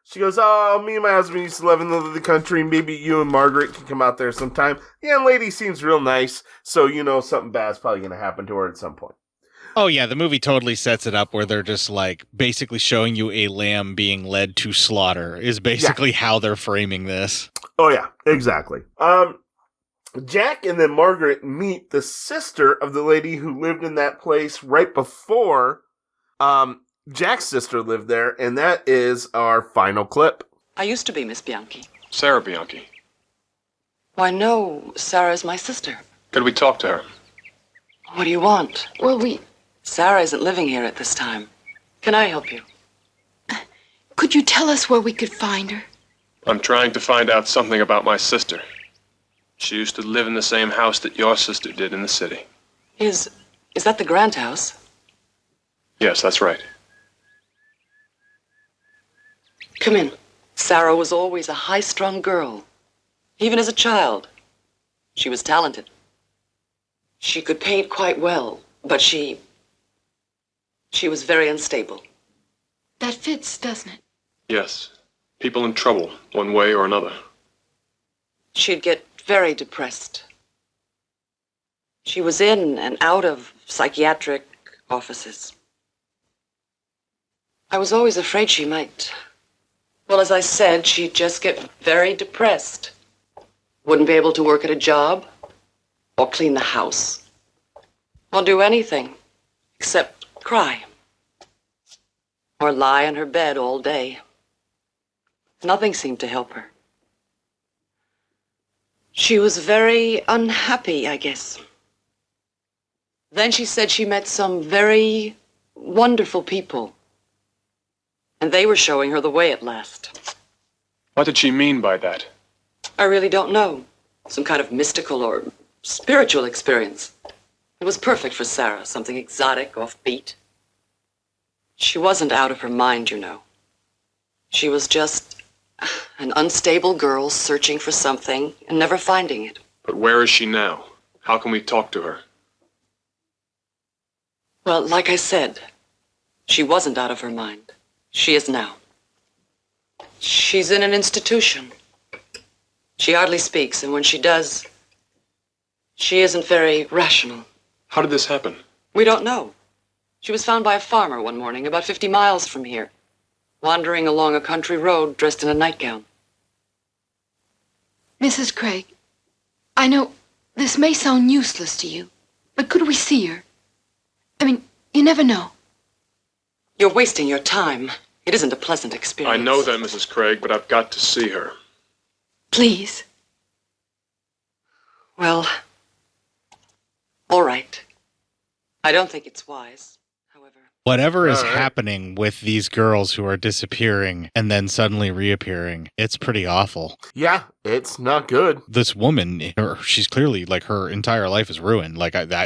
she goes, me and my husband used to live in the country, maybe you and Margaret can come out there sometime. The young lady seems real nice, so something bad's probably going to happen to her at some point. Oh, yeah, the movie totally sets it up where they're just, basically showing you a lamb being led to slaughter is basically how they're framing this. Oh, yeah, exactly. Jack and then Margaret meet the sister of the lady who lived in that place right before Jack's sister lived there, and that is our final clip. I used to be Miss Bianchi. Sarah Bianchi. Why, no, Sarah's my sister. Could we talk to her? What do you want? Well, Sarah isn't living here at this time. Can I help you? Could you tell us where we could find her? I'm trying to find out something about my sister. She used to live in the same house that your sister did in the city. Is that the Grant house? Yes, that's right. Come in. Sarah was always a high-strung girl. Even as a child. She was talented. She could paint quite well, but she was very unstable. That fits, doesn't it? Yes. People in trouble, one way or another. She'd get very depressed. She was in and out of psychiatric offices. I was always afraid she might. Well, as I said, she'd just get very depressed. Wouldn't be able to work at a job, or clean the house, or do anything except cry, or lie in her bed all day. Nothing seemed to help her. She was very unhappy, I guess. Then she said she met some very wonderful people, and they were showing her the way at last. What did she mean by that? I really don't know. Some kind of mystical or spiritual experience. It was perfect for Sarah, something exotic, offbeat. She wasn't out of her mind, you know. She was just an unstable girl searching for something and never finding it. But where is she now? How can we talk to her? Well, like I said, she wasn't out of her mind. She is now. She's in an institution. She hardly speaks, and when she does, she isn't very rational. How did this happen? We don't know. She was found by a farmer one morning about 50 miles from here, wandering along a country road dressed in a nightgown. Mrs. Craig, I know this may sound useless to you, but could we see her? I mean, you never know. You're wasting your time. It isn't a pleasant experience. I know that, Mrs. Craig, but I've got to see her. Please. Well, all right. I don't think it's wise. Whatever is happening with these girls who are disappearing and then suddenly reappearing, it's pretty awful. Yeah, it's not good. This woman, she's clearly, her entire life is ruined.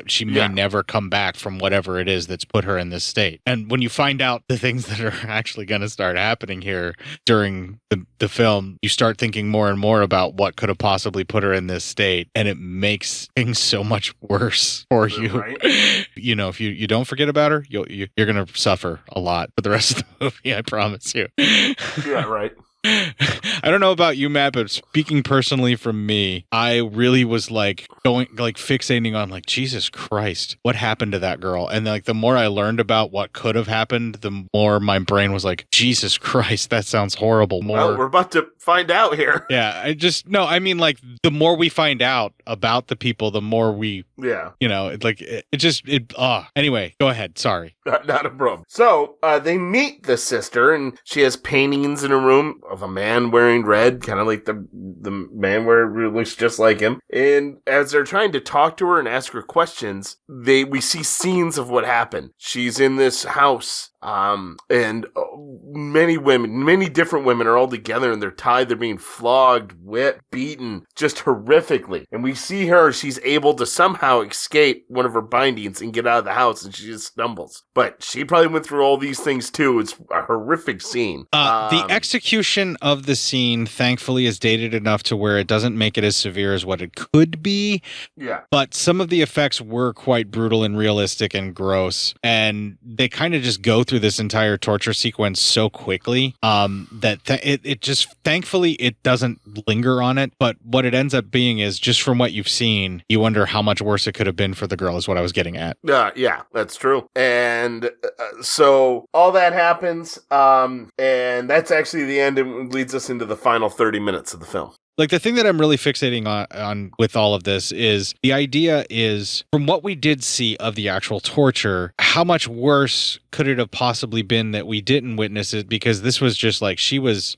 She may never come back from whatever it is that's put her in this state. And when you find out the things that are actually going to start happening here during the film, you start thinking more and more about what could have possibly put her in this state. And it makes things so much worse for you. Right? If you don't forget about her, you're going to suffer a lot for the rest of the movie, I promise you. Yeah, right. I don't know about you, Matt, but speaking personally from me, I really was like fixating on like, Jesus Christ, what happened to that girl? And like the more I learned about what could have happened, the more my brain was like, Jesus Christ, that sounds horrible. Well, we're about to find out here. Yeah, I mean, like, the more we find out about the people, the more we, anyway, go ahead. Sorry. Not a problem. So, they meet the sister, and she has paintings in a room of a man wearing red, kind of like the man who looks just like him. And as they're trying to talk to her and ask her questions, we see scenes of what happened. She's in this house, and many different women are all together, and they're tied, they're being flogged, whipped, beaten, just horrifically. And we see her, she's able to somehow escape one of her bindings and get out of the house, and she just stumbles. But she probably went through all these things too. It's a horrific scene. The execution of the scene, thankfully, is dated enough to where it doesn't make it as severe as what it could be. Yeah. But some of the effects were quite brutal and realistic and gross. And they kind of just go through this entire torture sequence so quickly that it just, thankfully, it doesn't linger on it. But what it ends up being is, just from what you've seen, you wonder how much worse it could have been for the girl, is what I was getting at. Yeah, that's true. And so all that happens, and that's actually the end, and leads us into the final 30 minutes of the film. Like, the thing that I'm really fixating on with all of this is the idea is, from what we did see of the actual torture, how much worse could it have possibly been that we didn't witness it? Because this was just like,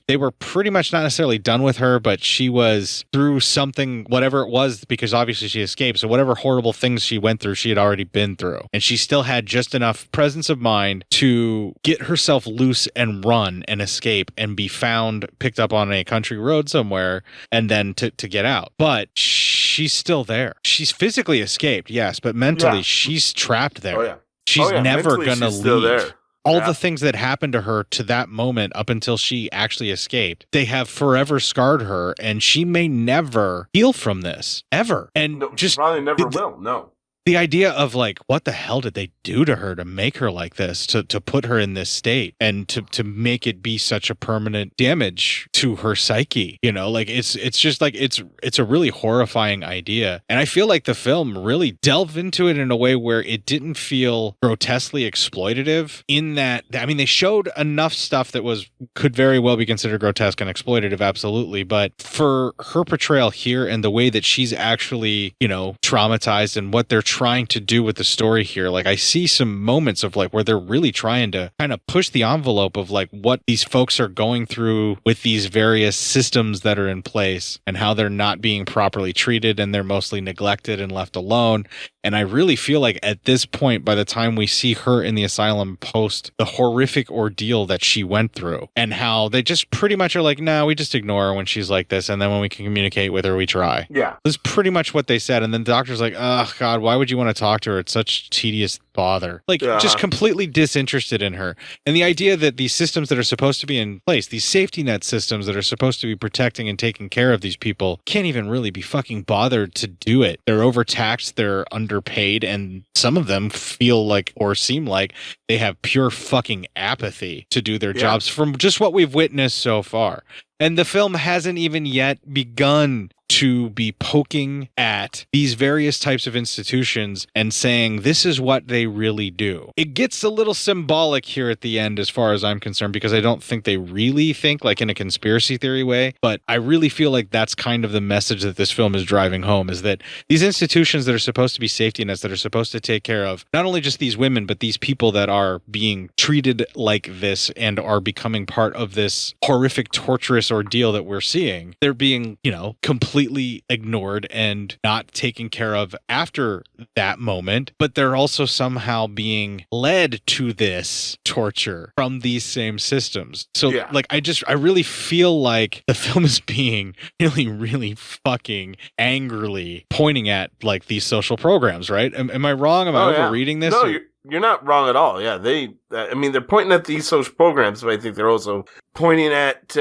they were pretty much not necessarily done with her, but she was through something, whatever it was, because obviously she escaped. So whatever horrible things she went through, she had already been through. And she still had just enough presence of mind to get herself loose and run and escape and be found, picked up on a country road somewhere, and then to get out. But she's still there. She's physically escaped, yes, but mentally she's trapped there. Oh, yeah. She's never Mentally, gonna she's still leave. there. All the things that happened to her to that moment up until she actually escaped, they have forever scarred her, and she may never heal from this, ever. And she probably never will, no. The idea of like, what the hell did they do to her to make her like this, to put her in this state, and to make it be such a permanent damage to her psyche? You know, like it's just like, it's a really horrifying idea. And I feel like the film really delved into it in a way where it didn't feel grotesquely exploitative, in that, I mean, they showed enough stuff that could very well be considered grotesque and exploitative, absolutely. But for her portrayal here and the way that she's actually, traumatized, and what they're trying to do with the story here, like, I see some moments of like where they're really trying to kind of push the envelope of like what these folks are going through with these various systems that are in place, and how they're not being properly treated, and they're mostly neglected and left alone. And I really feel like at this point, by the time we see her in the asylum post the horrific ordeal that she went through, and how they just pretty much are like, no, we just ignore her when she's like this, and then when we can communicate with her, we try. Yeah. That's pretty much what they said. And then the doctor's like, oh God, why would you want to talk to her? It's such tedious bother. Like, just completely disinterested in her. And the idea that these systems that are supposed to be in place, these safety net systems that are supposed to be protecting and taking care of these people, can't even really be fucking bothered to do it. They're overtaxed, they're underpaid, and some of them feel like, or seem like, they have pure fucking apathy to do their jobs, from just what we've witnessed so far. And the film hasn't even yet begun to be poking at these various types of institutions and saying, this is what they really do. It gets a little symbolic here at the end, as far as I'm concerned, because I don't think they really think like in a conspiracy theory way, but I really feel like that's kind of the message that this film is driving home, is that these institutions that are supposed to be safety nets, that are supposed to take care of not only just these women, but these people that are being treated like this and are becoming part of this horrific, torturous ordeal that we're seeing, they're being, completely ignored and not taken care of after that moment, but they're also somehow being led to this torture from these same systems. So like, I really feel like the film is being really, really fucking angrily pointing at like these social programs, right? Am I wrong? Am I overreading this? No, you're not wrong at all. Yeah, they're pointing at these social programs, but I think they're also pointing at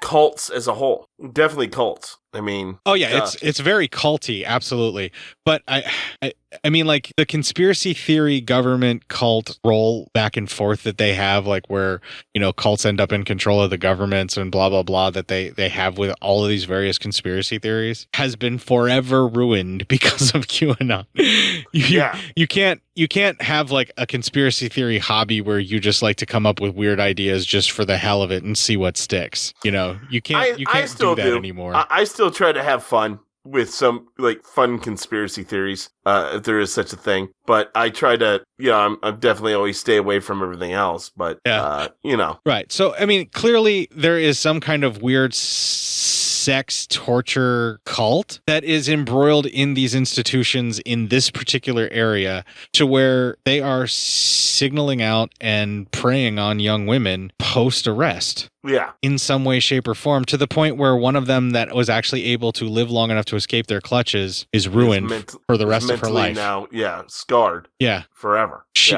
cults as a whole. Definitely cults. I mean, oh yeah, it's very culty, absolutely. But I mean, like the conspiracy theory government cult roll back and forth that they have, like where, you know, cults end up in control of the governments and blah, blah, blah, that they have with all of these various conspiracy theories has been forever ruined because of QAnon. You can't have like a conspiracy theory hobby where you just like to come up with weird ideas just for the hell of it and see what sticks. You know, you can't do that anymore. I still try to have fun with some like fun conspiracy theories, if there is such a thing. But I try to, you know, I'm definitely always stay away from everything else. But, you know. Right. So, I mean, clearly there is some kind of weird sex torture cult that is embroiled in these institutions in this particular area to where they are signaling out and preying on young women post-arrest. Yeah. In some way, shape, or form, to the point where one of them that was actually able to live long enough to escape their clutches is ruined for the rest of her life. Now, yeah, scarred. Yeah. Forever. She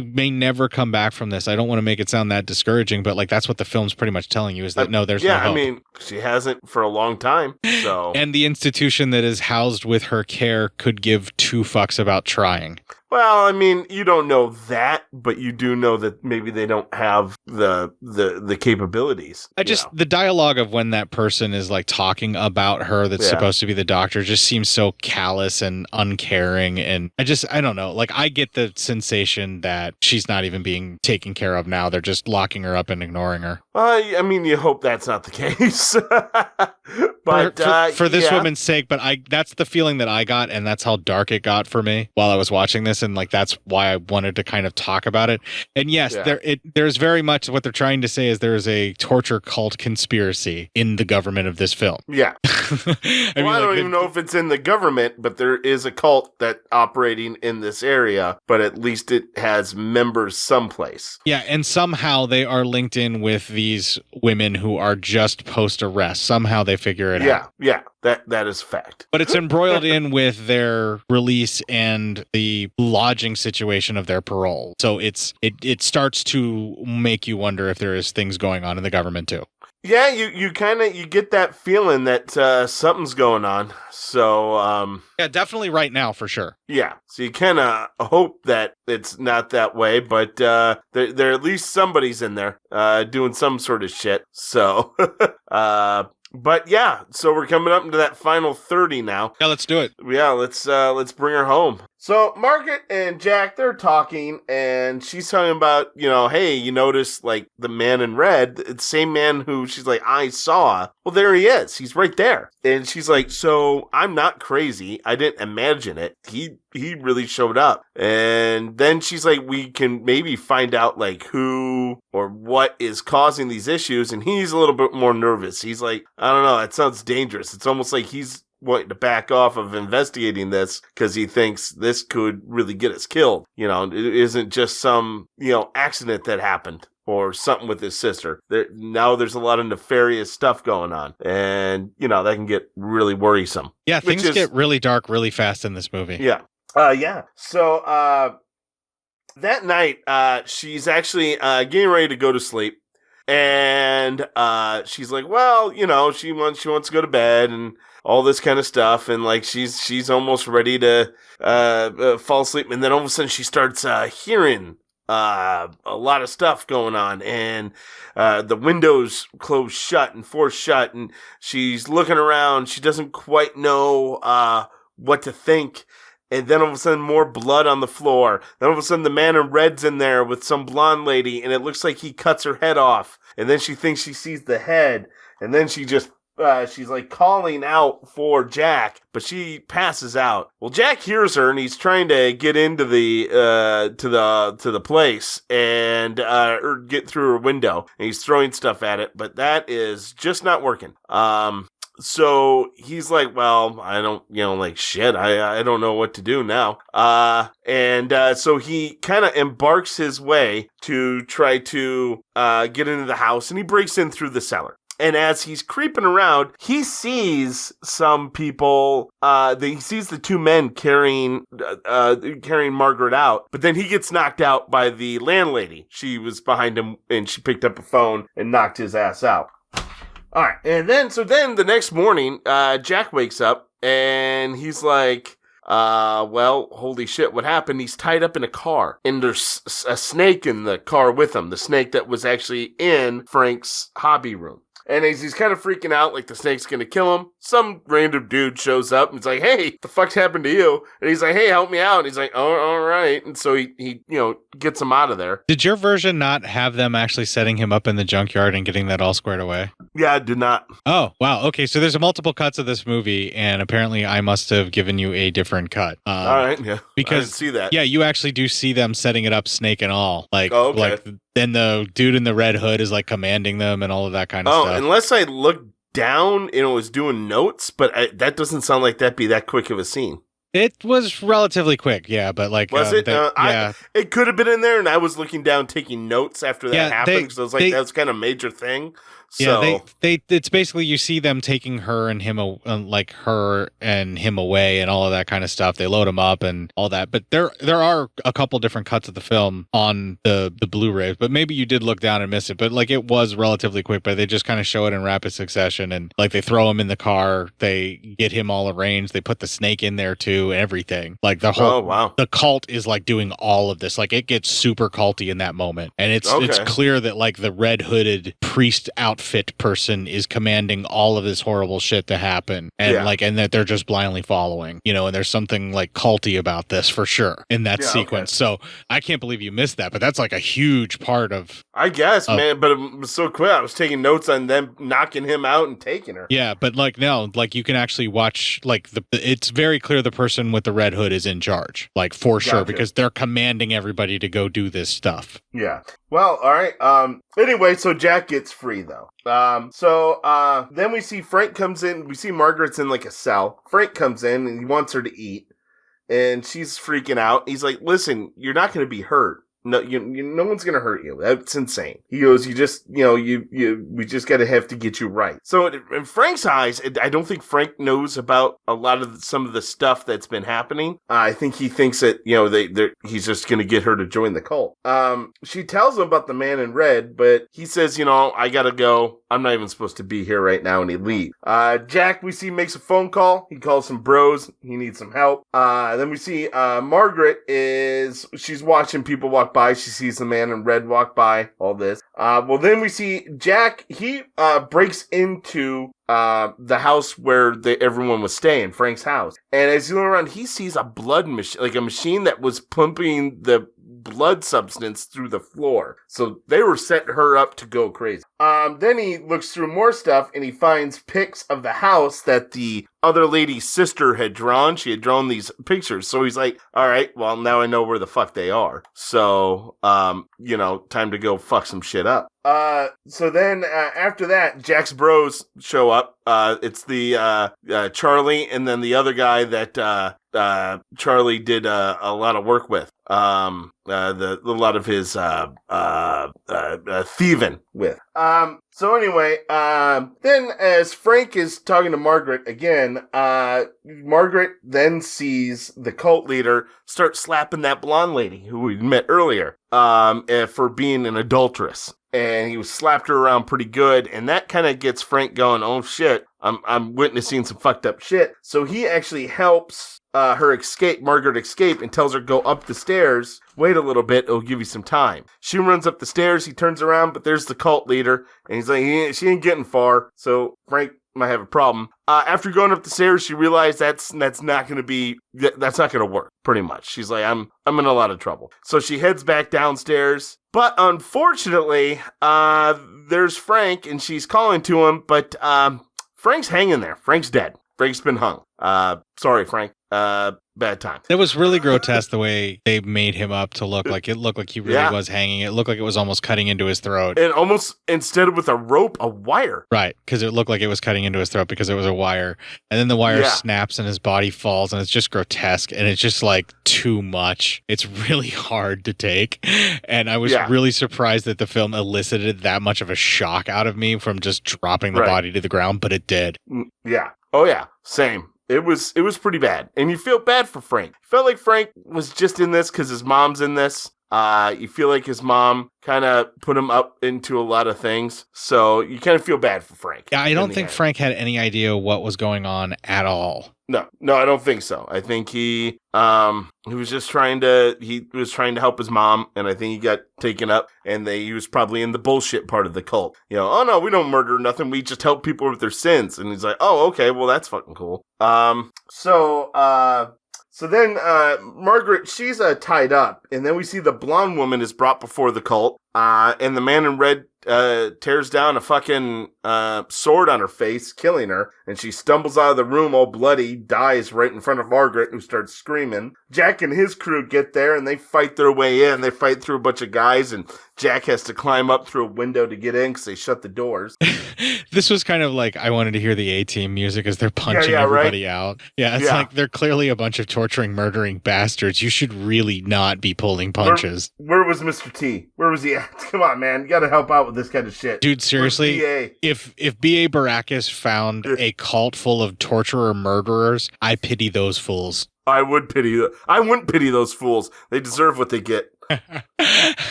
may never come back from this. I don't want to make it sound that discouraging, but like that's what the film's pretty much telling you is that no, there's no hope. I mean, she hasn't for a long time. So and the institution that is housed with her care could give two fucks about trying. Well, I mean, you don't know that, but you do know that maybe they don't have the capabilities. The dialogue of when that person is like talking about her that's supposed to be the doctor just seems so callous and uncaring, and I don't know. Like I get the sensation that she's not even being taken care of now. They're just locking her up and ignoring her. I mean, you hope that's not the case. But for this woman's sake, but that's the feeling that I got, and that's how dark it got for me while I was watching this, and like that's why I wanted to kind of talk about it. And yes, there's very much what they're trying to say is there is a torture cult conspiracy in the government of this film. Yeah. I don't even know if it's in the government, but there is a cult that operating in this area, but at least it has members someplace. Yeah, and somehow they are linked in with these women who are just post-arrest. Somehow they figure it out. Yeah, that is fact. But it's embroiled in with their release and the lodging situation of their parole. So it starts to make you wonder if there is things going on in the government too. Yeah, you get that feeling that something's going on. So yeah, definitely right now for sure. Yeah, so you kind of hope that it's not that way, but there at least somebody's in there doing some sort of shit. So but yeah, so we're coming up into that final 30 now. Yeah, let's do it. Yeah, let's bring her home. So Margaret and Jack, they're talking, and she's talking about, you know, hey, you notice like the man in red, the same man who she's like, I saw. Well, there he is. He's right there. And she's like, so I'm not crazy. I didn't imagine it. He really showed up. And then she's like, we can maybe find out like who or what is causing these issues. And he's a little bit more nervous. He's like, I don't know. That sounds dangerous. It's almost like he's wanting to back off of investigating this because he thinks this could really get us killed. You know, it isn't just some, you know, accident that happened or something with his sister. Now there's a lot of nefarious stuff going on, and, you know, that can get really worrisome. Yeah, things get really dark really fast in this movie. Yeah. Yeah. So, that night, she's actually getting ready to go to sleep. And she's like, well, you know, she wants to go to bed and all this kind of stuff, and like she's almost ready to fall asleep, and then all of a sudden she starts hearing a lot of stuff going on, and the windows close shut and forced shut, and she's looking around. She doesn't quite know what to think. And then all of a sudden, more blood on the floor. Then all of a sudden, the man in red's in there with some blonde lady, and it looks like he cuts her head off. And then she thinks she sees the head, and then she just she's like calling out for Jack, but she passes out. Well, Jack hears her, and he's trying to get into the to the place and or get through her window, and he's throwing stuff at it, but that is just not working. So he's like, well, I don't, you know, like shit, I don't know what to do now. So he kind of embarks his way to try to get into the house, and he breaks in through the cellar. And as he's creeping around, he sees some people, he sees the two men carrying Margaret out, but then he gets knocked out by the landlady. She was behind him, and she picked up a phone and knocked his ass out. All right. And then the next morning, Jack wakes up and he's like, well, holy shit, what happened? He's tied up in a car, and there's a snake in the car with him. The snake that was actually in Frank's hobby room. And he's kind of freaking out, like the snake's gonna kill him. Some random dude shows up and he's like, hey, what the fuck happened to you? And he's like, hey, help me out. And he's like, oh, all right. And so he gets him out of there. Did your version not have them actually setting him up in the junkyard and getting that all squared away? Yeah, I did not. Oh, wow. Okay, so there's multiple cuts of this movie, and apparently I must have given you a different cut. All right, yeah. Because, I didn't see that. Yeah, you actually do see them setting it up, snake and all. Like, oh, okay. Like, then the dude in the red hood is like commanding them and all of that kind of stuff. Oh, unless I looked down and it was doing notes, but that doesn't sound like that'd be that quick of a scene. It was relatively quick, yeah, but like... Was it? Yeah. It could have been in there, and I was looking down taking notes after that happened, because I was like, that's kind of a major thing. So. Yeah, it's basically you see them taking her and him away and all of that kind of stuff. They load him up and all that. But there are a couple different cuts of the film on the Blu-ray. But maybe you did look down and miss it. But like it was relatively quick. But they just kind of show it in rapid succession, and like they throw him in the car. They get him all arranged. They put the snake in there too. Everything like the whole the cult is like doing all of this. Like it gets super culty in that moment, and it's clear that like the red hooded priest outfit person is commanding all of this horrible shit to happen, and and that they're just blindly following, and there's something like culty about this for sure in that sequence. So I can't believe you missed that, but that's like a huge part of, I guess, man, but it was so quick. I was taking notes on them knocking him out and taking her. Yeah, but like no, like you can actually watch like it's very clear the person with the red hood is in charge, like for sure, because they're commanding everybody to go do this stuff. Yeah. Well, all right. Anyway, so Jack gets free though. Then we see Frank comes in. We see Margaret's in like a cell. Frank comes in and he wants her to eat, and she's freaking out. He's like, "Listen, you're not going to be hurt. No, no one's gonna hurt you. That's insane." He goes, "You just, we just gotta have to get you right." So in Frank's eyes, I don't think Frank knows about a lot of some of the stuff that's been happening. I think he thinks that, he's just gonna get her to join the cult. She tells him about the man in red, but he says, "I gotta go. I'm not even supposed to be here right now," and he leaves. Jack, we see, makes a phone call. He calls some bros. He needs some help. Then we see Margaret she's watching people walk by. She sees the man in red walk by, all this. Then we see Jack, he breaks into the house where everyone was staying, Frank's house. And as he looks around, he sees a blood machine, like a machine that was pumping the blood substance through the floor. So they were setting her up to go crazy. Then he looks through more stuff and he finds pics of the house that the other lady's sister had drawn. She had drawn these pictures. So he's like, all right, well, now I know where the fuck they are. So, time to go fuck some shit up. So then after that, Jack's bros show up. It's the Charlie and then the other guy that Charlie did a lot of work with. A lot of his thieving with. So anyway, then as Frank is talking to Margaret again, Margaret then sees the cult leader start slapping that blonde lady who we met earlier, for being an adulteress. And he slapped her around pretty good, and that kind of gets Frank going, oh shit, I'm witnessing some fucked up shit. So he actually helps Margaret escape, and tells her go up the stairs, wait a little bit, it'll give you some time. She runs up the stairs, he turns around, but there's the cult leader, and he's like, she ain't getting far, so Frank might have a problem. After going up the stairs, she realized that's not going to work, pretty much. She's like, I'm in a lot of trouble. So she heads back downstairs, but unfortunately, there's Frank, and she's calling to him, but Frank's hanging there. Frank's dead. Frank's been hung. Sorry, Frank. Bad time. It was really grotesque the way they made him up to look like he really was hanging. It looked like it was almost cutting into his throat. And almost, instead of with a rope, a wire. Right, because it looked like it was cutting into his throat because it was a wire. And then the wire snaps and his body falls, and it's just grotesque, and it's just like too much. It's really hard to take. And I was really surprised that the film elicited that much of a shock out of me from just dropping the body to the ground, but it did. Yeah. Oh yeah. Same. It was pretty bad. And you feel bad for Frank. You felt like Frank was just in this because his mom's in this. You feel like his mom kind of put him up into a lot of things. So you kind of feel bad for Frank. Yeah, I don't think Frank had any idea what was going on at all. No, I don't think so. I think he was just trying to help his mom, and I think he got taken up, and he was probably in the bullshit part of the cult. Oh no, we don't murder nothing. We just help people with their sins. And he's like, oh, okay, well that's fucking cool. So then Margaret, she's tied up, and then we see the blonde woman is brought before the cult, and the man in red tears down a fucking sword on her face, killing her, and she stumbles out of the room all bloody, dies right in front of Margaret, who starts screaming. Jack and his crew get there, and they fight their way in. They fight through a bunch of guys, and Jack has to climb up through a window to get in because they shut the doors. This was kind of like I wanted to hear the A-Team music as they're punching everybody out. Yeah, it's like they're clearly a bunch of torturing, murdering bastards. You should really not be pulling punches. Where was Mr. T? Where was he at? Come on, man. You got to help out with this kind of shit. Dude, seriously, if B.A. Baracus found a cult full of torturer murderers, I pity those fools. I wouldn't pity those fools. They deserve what they get.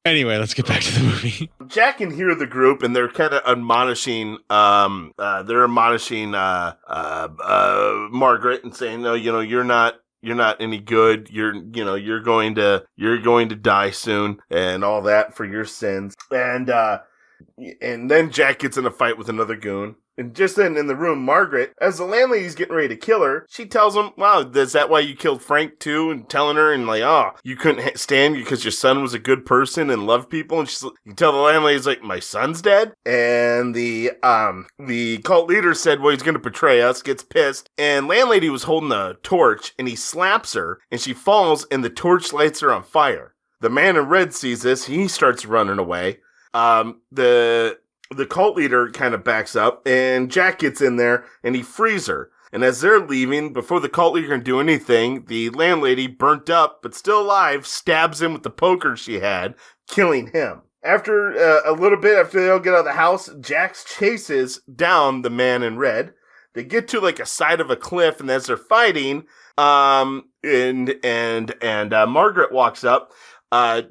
Anyway, let's get back to the movie. Jack can hear the group, and they're kind of admonishing. They're admonishing Margaret and saying, "No, you're not any good. You're going to die soon, and all that for your sins." And then Jack gets in a fight with another goon. And just then in the room, Margaret, as the landlady's getting ready to kill her, she tells him, wow, is that why you killed Frank too? And telling her, and like, oh, you couldn't stand because your son was a good person and loved people. And you tell the landlady's like, my son's dead? And the cult leader said, well, he's going to betray us, gets pissed. And landlady was holding a torch, and he slaps her, and she falls, and the torch lights her on fire. The man in red sees this, he starts running away. The cult leader kind of backs up, and Jack gets in there, and he frees her. And as they're leaving, before the cult leader can do anything, the landlady, burnt up, but still alive, stabs him with the poker she had, killing him. After a little bit, after they all get out of the house, Jack chases down the man in red. They get to like a side of a cliff, and as they're fighting, and Margaret walks up.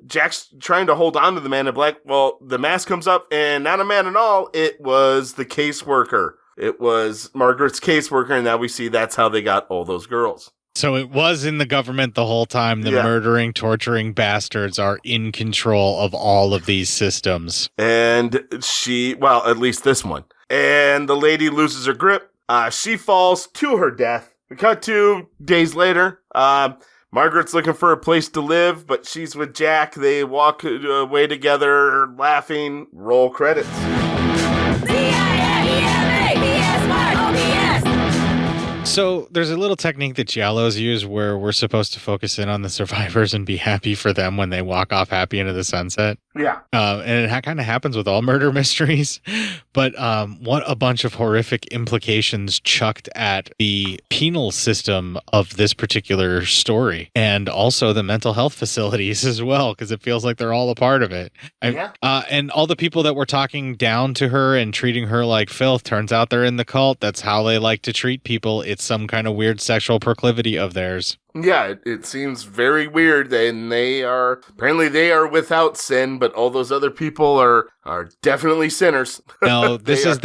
Jack's trying to hold on to the man in black. Well, the mask comes up, and not a man at all. It was the caseworker. It was Margaret's caseworker, and now we see that's how they got all those girls. So it was in the government the whole time. The murdering, torturing bastards are in control of all of these systems. And at least this one. And the lady loses her grip. She falls to her death. We cut 2 days later. Margaret's looking for a place to live, but she's with Jack. They walk away together, laughing. Roll credits. So there's a little technique that Giallos use where we're supposed to focus in on the survivors and be happy for them when they walk off happy into the sunset. Yeah. And it kind of happens with all murder mysteries. But what a bunch of horrific implications chucked at the penal system of this particular story. And also the mental health facilities as well, because it feels like they're all a part of it. And all the people that were talking down to her and treating her like filth, turns out they're in the cult. That's how they like to treat people. It's some kind of weird sexual proclivity of theirs. Yeah, it seems very weird, and they are without sin, but all those other people are definitely sinners. No, this is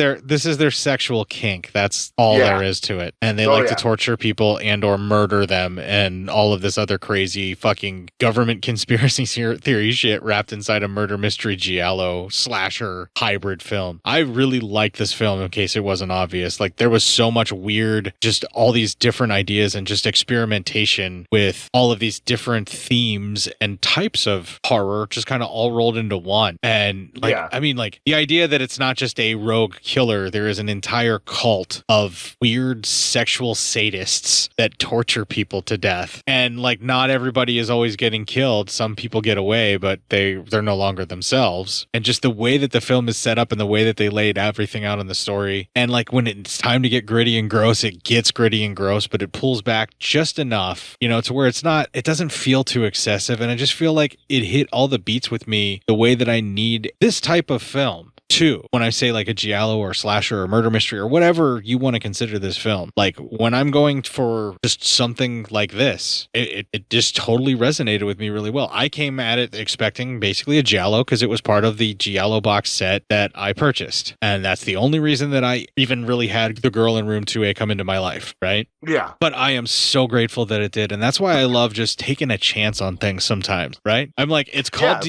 their sexual kink. That's all there is to it. And they like to torture people and or murder them and all of this other crazy fucking government conspiracy theory shit wrapped inside a murder mystery giallo slasher hybrid film. I really liked this film, in case it wasn't obvious. Like, there was so much weird, just all these different ideas and just experimentation with all of these different themes and types of horror just kind of all rolled into one. And the idea that it's not just a rogue killer, there is an entire cult of weird sexual sadists that torture people to death. And like, not everybody is always getting killed. Some people get away, but they're no longer themselves. And just the way that the film is set up and the way that they laid everything out in the story. And like, when it's time to get gritty and gross, it gets gritty and gross, but it pulls back just enough, to where it doesn't feel too excessive. And I just feel like it hit all the beats with me the way that I need this type of film. too. When I say like a giallo or slasher or murder mystery or whatever you want to consider this film, like when I'm going for just something like this, it just totally resonated with me really well. I came at it expecting basically a giallo because it was part of the giallo box set that I purchased. And that's the only reason that I even really had the girl in room 2A come into my life, right? Yeah. But I am so grateful that it did. And that's why I love just taking a chance on things sometimes, right? I'm like, it's called...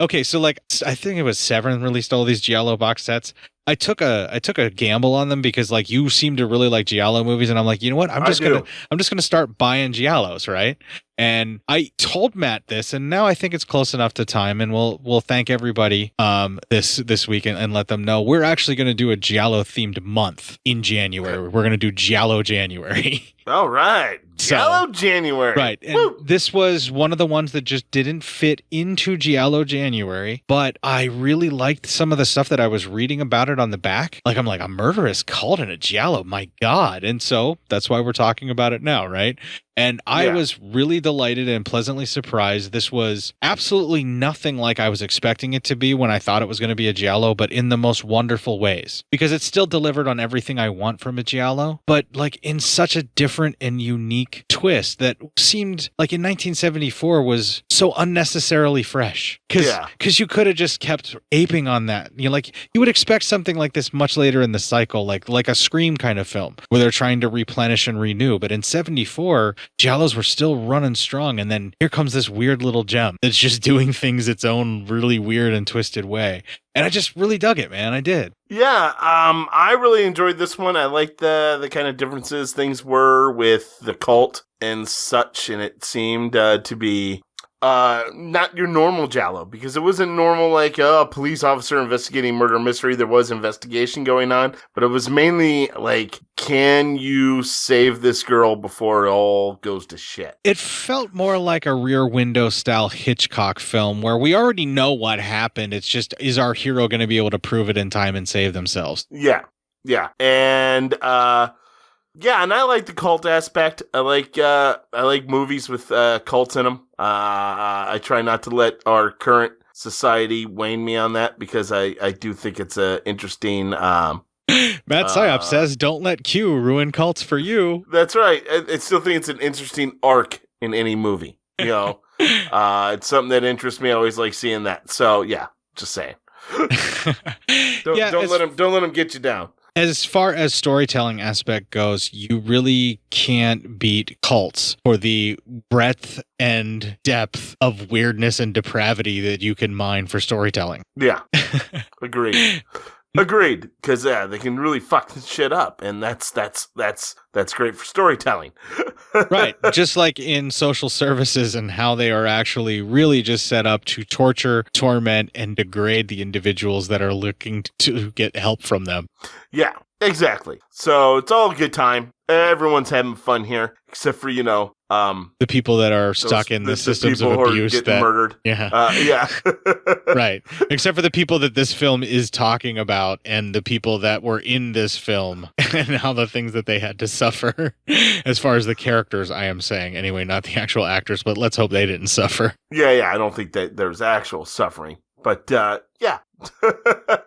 Okay, so like, I think it was Severin released all these giallo box sets. I took a gamble on them because like you seem to really like giallo movies, and I'm like, you know what? I'm just gonna start buying giallos, right? And I told Matt this, and now I think it's close enough to time, and we'll thank everybody this week and let them know we're actually going to do a giallo themed month in January. We're going to do Giallo January. All right. Giallo January. Right. And this was one of the ones that just didn't fit into Giallo January, but I really liked some of the stuff that I was reading about it on the back. Like, I'm like, a murderous cult in a giallo. My God. And so that's why we're talking about it now, right? And I was really delighted and pleasantly surprised. This was absolutely nothing like I was expecting it to be when I thought it was going to be a giallo, but in the most wonderful ways. Because it still delivered on everything I want from a giallo, but like in such a different and unique twist that seemed like in 1974 was so unnecessarily fresh. Because you could have just kept aping on that. You know, like you would expect something like this much later in the cycle, like a Scream kind of film where they're trying to replenish and renew. But in 74, giallos were still running strong, and then here comes this weird little gem that's just doing things its own really weird and twisted way. And I just really dug it, man. I did. Yeah, I really enjoyed this one. I liked the kind of differences things were with the cult and such, and it seemed to be not your normal giallo, because it wasn't normal like a police officer investigating murder mystery. There was investigation going on, but it was mainly like, can you save this girl before it all goes to shit? It felt more like a Rear Window style Hitchcock film where we already know what happened. It's just, is our hero going to be able to prove it in time and save themselves? Yeah. And and I like the cult aspect. I like movies with cults in them. I try not to let our current society wane me on that, because I do think it's a interesting. Matt Psyop says, "Don't let Q ruin cults for you." That's right. I still think it's an interesting arc in any movie. You know, it's something that interests me. I always like seeing that. So yeah, just saying. Don't let them get you down. As far as storytelling aspect goes, you really can't beat cults for the breadth and depth of weirdness and depravity that you can mine for storytelling. Yeah, agreed. Because they can really fuck shit up, and that's great for storytelling. Right, just like in social services and how they are actually really just set up to torture, torment, and degrade the individuals that are looking to get help from them. Yeah, exactly. So it's all a good time. Everyone's having fun here, except for, the people that are stuck in the systems of abuse that murdered. Yeah. Right. Except for the people that this film is talking about, and the people that were in this film and how the things that they had to suffer as far as the characters, I am saying anyway, not the actual actors, but let's hope they didn't suffer. Yeah. I don't think that there's actual suffering, but yeah. All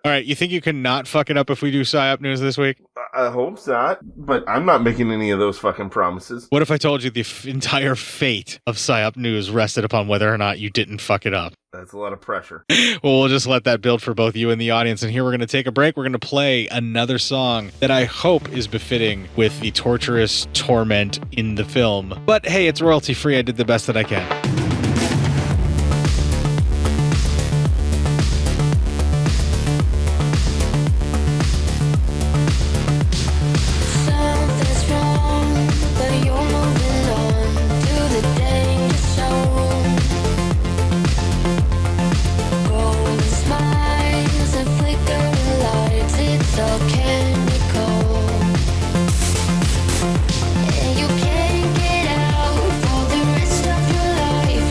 right, you think you can not fuck it up if we do PSYOP news this week? I hope not, but I'm not making any of those fucking promises. What if I told you the entire fate of PSYOP news rested upon whether or not you didn't fuck it up? That's a lot of pressure. Well, we'll just let that build for both you and the audience, and here we're going to take a break. We're going to play another song that I hope is befitting with the torturous torment in the film. But hey, it's royalty free. I did the best that I can. You can't get out for the rest of your life.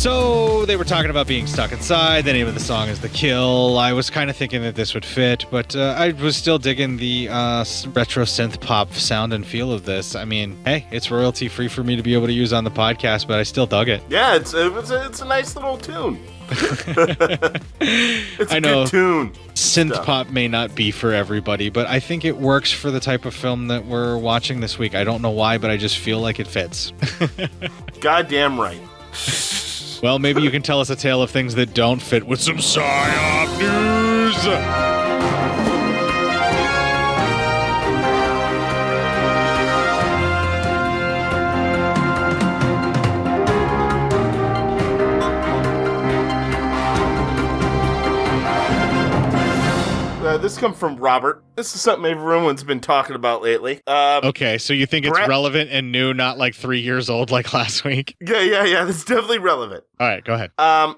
So they were talking about being stuck inside. The name of the song is The Kill. I was kind of thinking that this would fit, but I was still digging the retro synth pop sound and feel of this. I mean, hey, it's royalty free for me to be able to use on the podcast, but I still dug it. Yeah, it's a nice little tune. It's I a know good tune. Synth pop may not be for everybody, but I think it works for the type of film that we're watching this week. I don't know why, but I just feel like it fits. Goddamn right. Well, maybe you can tell us a tale of things that don't fit with some psyop news. This comes from Robert. This is something everyone's been talking about lately. Okay, so you think it's relevant and new, not like 3 years old like last week? Yeah. That's definitely relevant. All right, go ahead.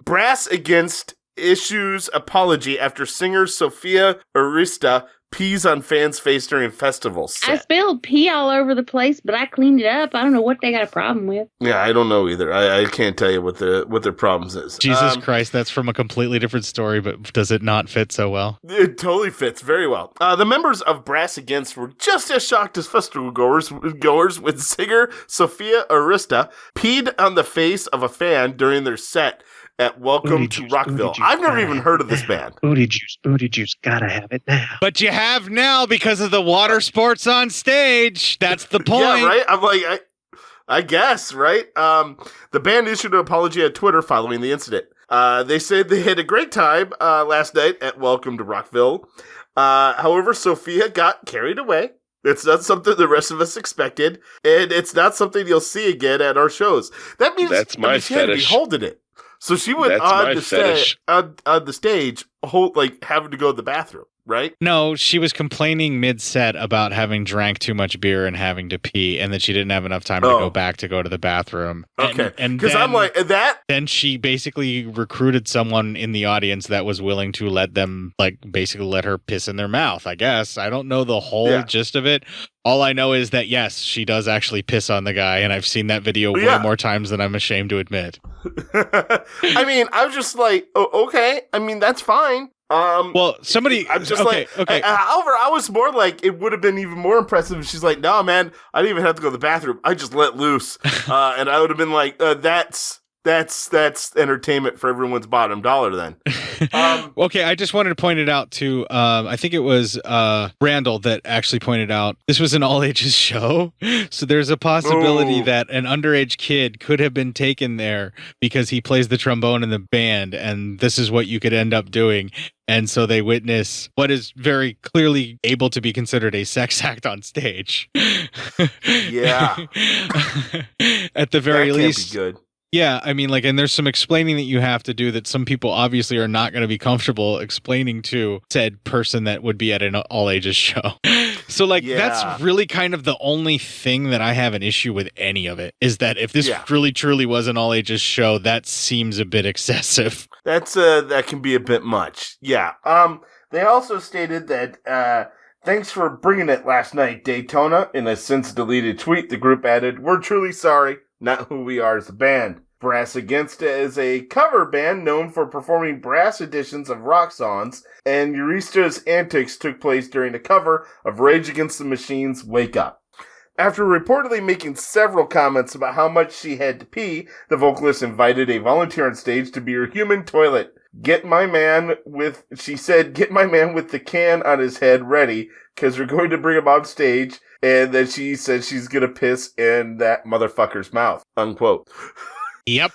Brass Against issues apology after singer Sophia Arista pees on fans' face during festivals. I spilled pee all over the place, but I cleaned it up. I don't know what they got a problem with. Yeah, I don't know either. I can't tell you what their problems is. Jesus Christ, that's from a completely different story, but does it not fit so well? It totally fits very well. The members of Brass Against were just as shocked as festival goers when singer Sophia Arista peed on the face of a fan during their set at Welcome to Rockville. I've never even heard of this band. Booty juice, gotta have it now. But you have now because of the water sports on stage. That's the point. Yeah, right? I'm like, I guess, right? The band issued an apology on Twitter following the incident. They said they had a great time last night at Welcome to Rockville. However, Sophia got carried away. It's not something the rest of us expected, and it's not something you'll see again at our shows. That means she had to be holding it. So she went on the stage, having to go to the bathroom, right? No, she was complaining mid-set about having drank too much beer and having to pee, and that she didn't have enough time to go back to go to the bathroom. Okay, because I'm like, that... Then she basically recruited someone in the audience that was willing to let them, basically let her piss in their mouth, I guess. I don't know the whole gist of it. All I know is that, yes, she does actually piss on the guy, and I've seen that video way more times than I'm ashamed to admit. I mean, I was just like, okay. I mean, that's fine. Well, somebody... I'm just however, I was more like, it would have been even more impressive if she's like, no, man, I didn't even have to go to the bathroom. I just let loose. And I would have been like, that's entertainment for everyone's bottom dollar then. Okay, I just wanted to point it out to, I think it was Randall that actually pointed out this was an all-ages show. So there's a possibility that an underage kid could have been taken there because he plays the trombone in the band, and this is what you could end up doing. And so they witness what is very clearly able to be considered a sex act on stage. Yeah. At the very least. Be good. Yeah, I mean, and there's some explaining that you have to do that some people obviously are not going to be comfortable explaining to said person that would be at an all-ages show. So, that's really kind of the only thing that I have an issue with any of it, is that if this really, truly was an all-ages show, that seems a bit excessive. That can be a bit much. Yeah. They also stated that, thanks for bringing it last night, Daytona. In a since-deleted tweet, the group added, "We're truly sorry. Not who we are as a band." Brass Against is a cover band known for performing brass editions of rock songs, and Eurista's antics took place during a cover of Rage Against the Machine's Wake Up. After reportedly making several comments about how much she had to pee, the vocalist invited a volunteer on stage to be her human toilet. She said, get my man with the can on his head ready, because we're going to bring him on stage, and then she said she's going to piss in that motherfucker's mouth, unquote. Yep.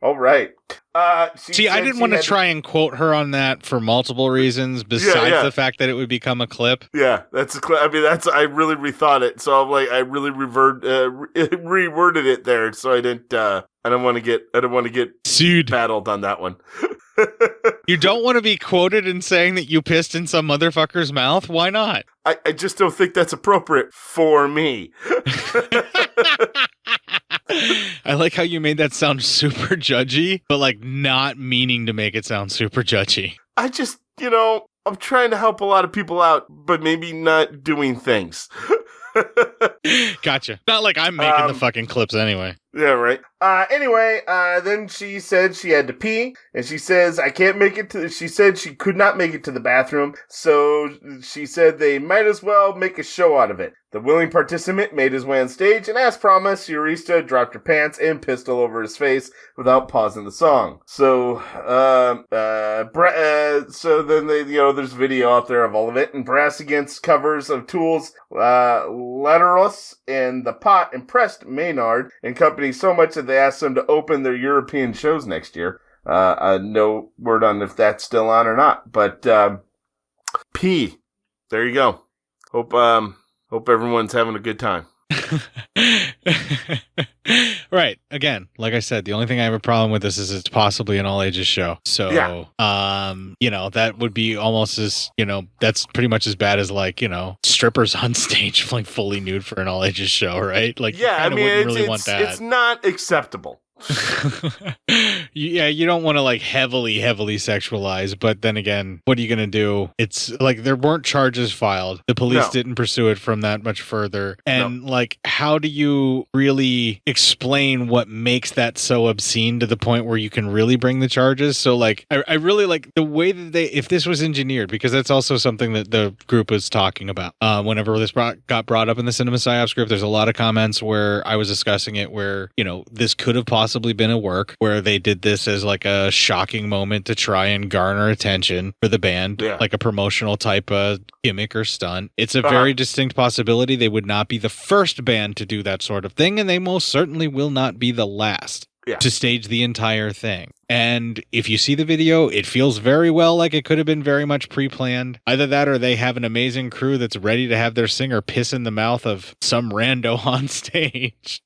All right. See, I didn't want to try and quote her on that for multiple reasons, besides the fact that it would become a clip. Yeah, that's a clip. I mean, I really rethought it, so I'm like, I really reworded it there, so I didn't want to get sued, battled on that one. You don't want to be quoted in saying that you pissed in some motherfucker's mouth? Why not? I just don't think that's appropriate for me. I like how you made that sound super judgy, but not meaning to make it sound super judgy. I just, I'm trying to help a lot of people out, but maybe not doing things. Gotcha. Not like I'm making the fucking clips anyway. Yeah, right. Anyway, then she said she had to pee, and she says, she said she could not make it to the bathroom, so she said they might as well make a show out of it. The willing participant made his way on stage, and as promised, Eurista dropped her pants and pistol over his face without pausing the song. So, so then there's video out there of all of it, and Brass Against covers of Tool's, Lateros and The Pot impressed Maynard and company so much that they asked them to open their European shows next year. No word on if that's still on or not, but, P. There you go. Hope everyone's having a good time. Right. Again, like I said, the only thing I have a problem with this is it's possibly an all ages show. So, that would be almost as, that's pretty much as bad as strippers on stage like fully nude for an all ages show, right? Like, it's not acceptable. Yeah, you don't want to heavily sexualize, but then again, what are you going to do? It's like there weren't charges filed. The police didn't pursue it from that much further. And how do you really explain what makes that so obscene to the point where you can really bring the charges? So I really like the way that if this was engineered, because that's also something that the group was talking about. Whenever this got brought up in the Cinema Psyopscort, there's a lot of comments where I was discussing it where, this could have possibly been a work where they did this as a shocking moment to try and garner attention for the band, like a promotional type of gimmick or stunt. It's a very distinct possibility. They would not be the first band to do that sort of thing, and they most certainly will not be the last to stage the entire thing. And if you see the video, it feels very well like it could have been very much pre-planned. Either that or they have an amazing crew that's ready to have their singer piss in the mouth of some rando on stage.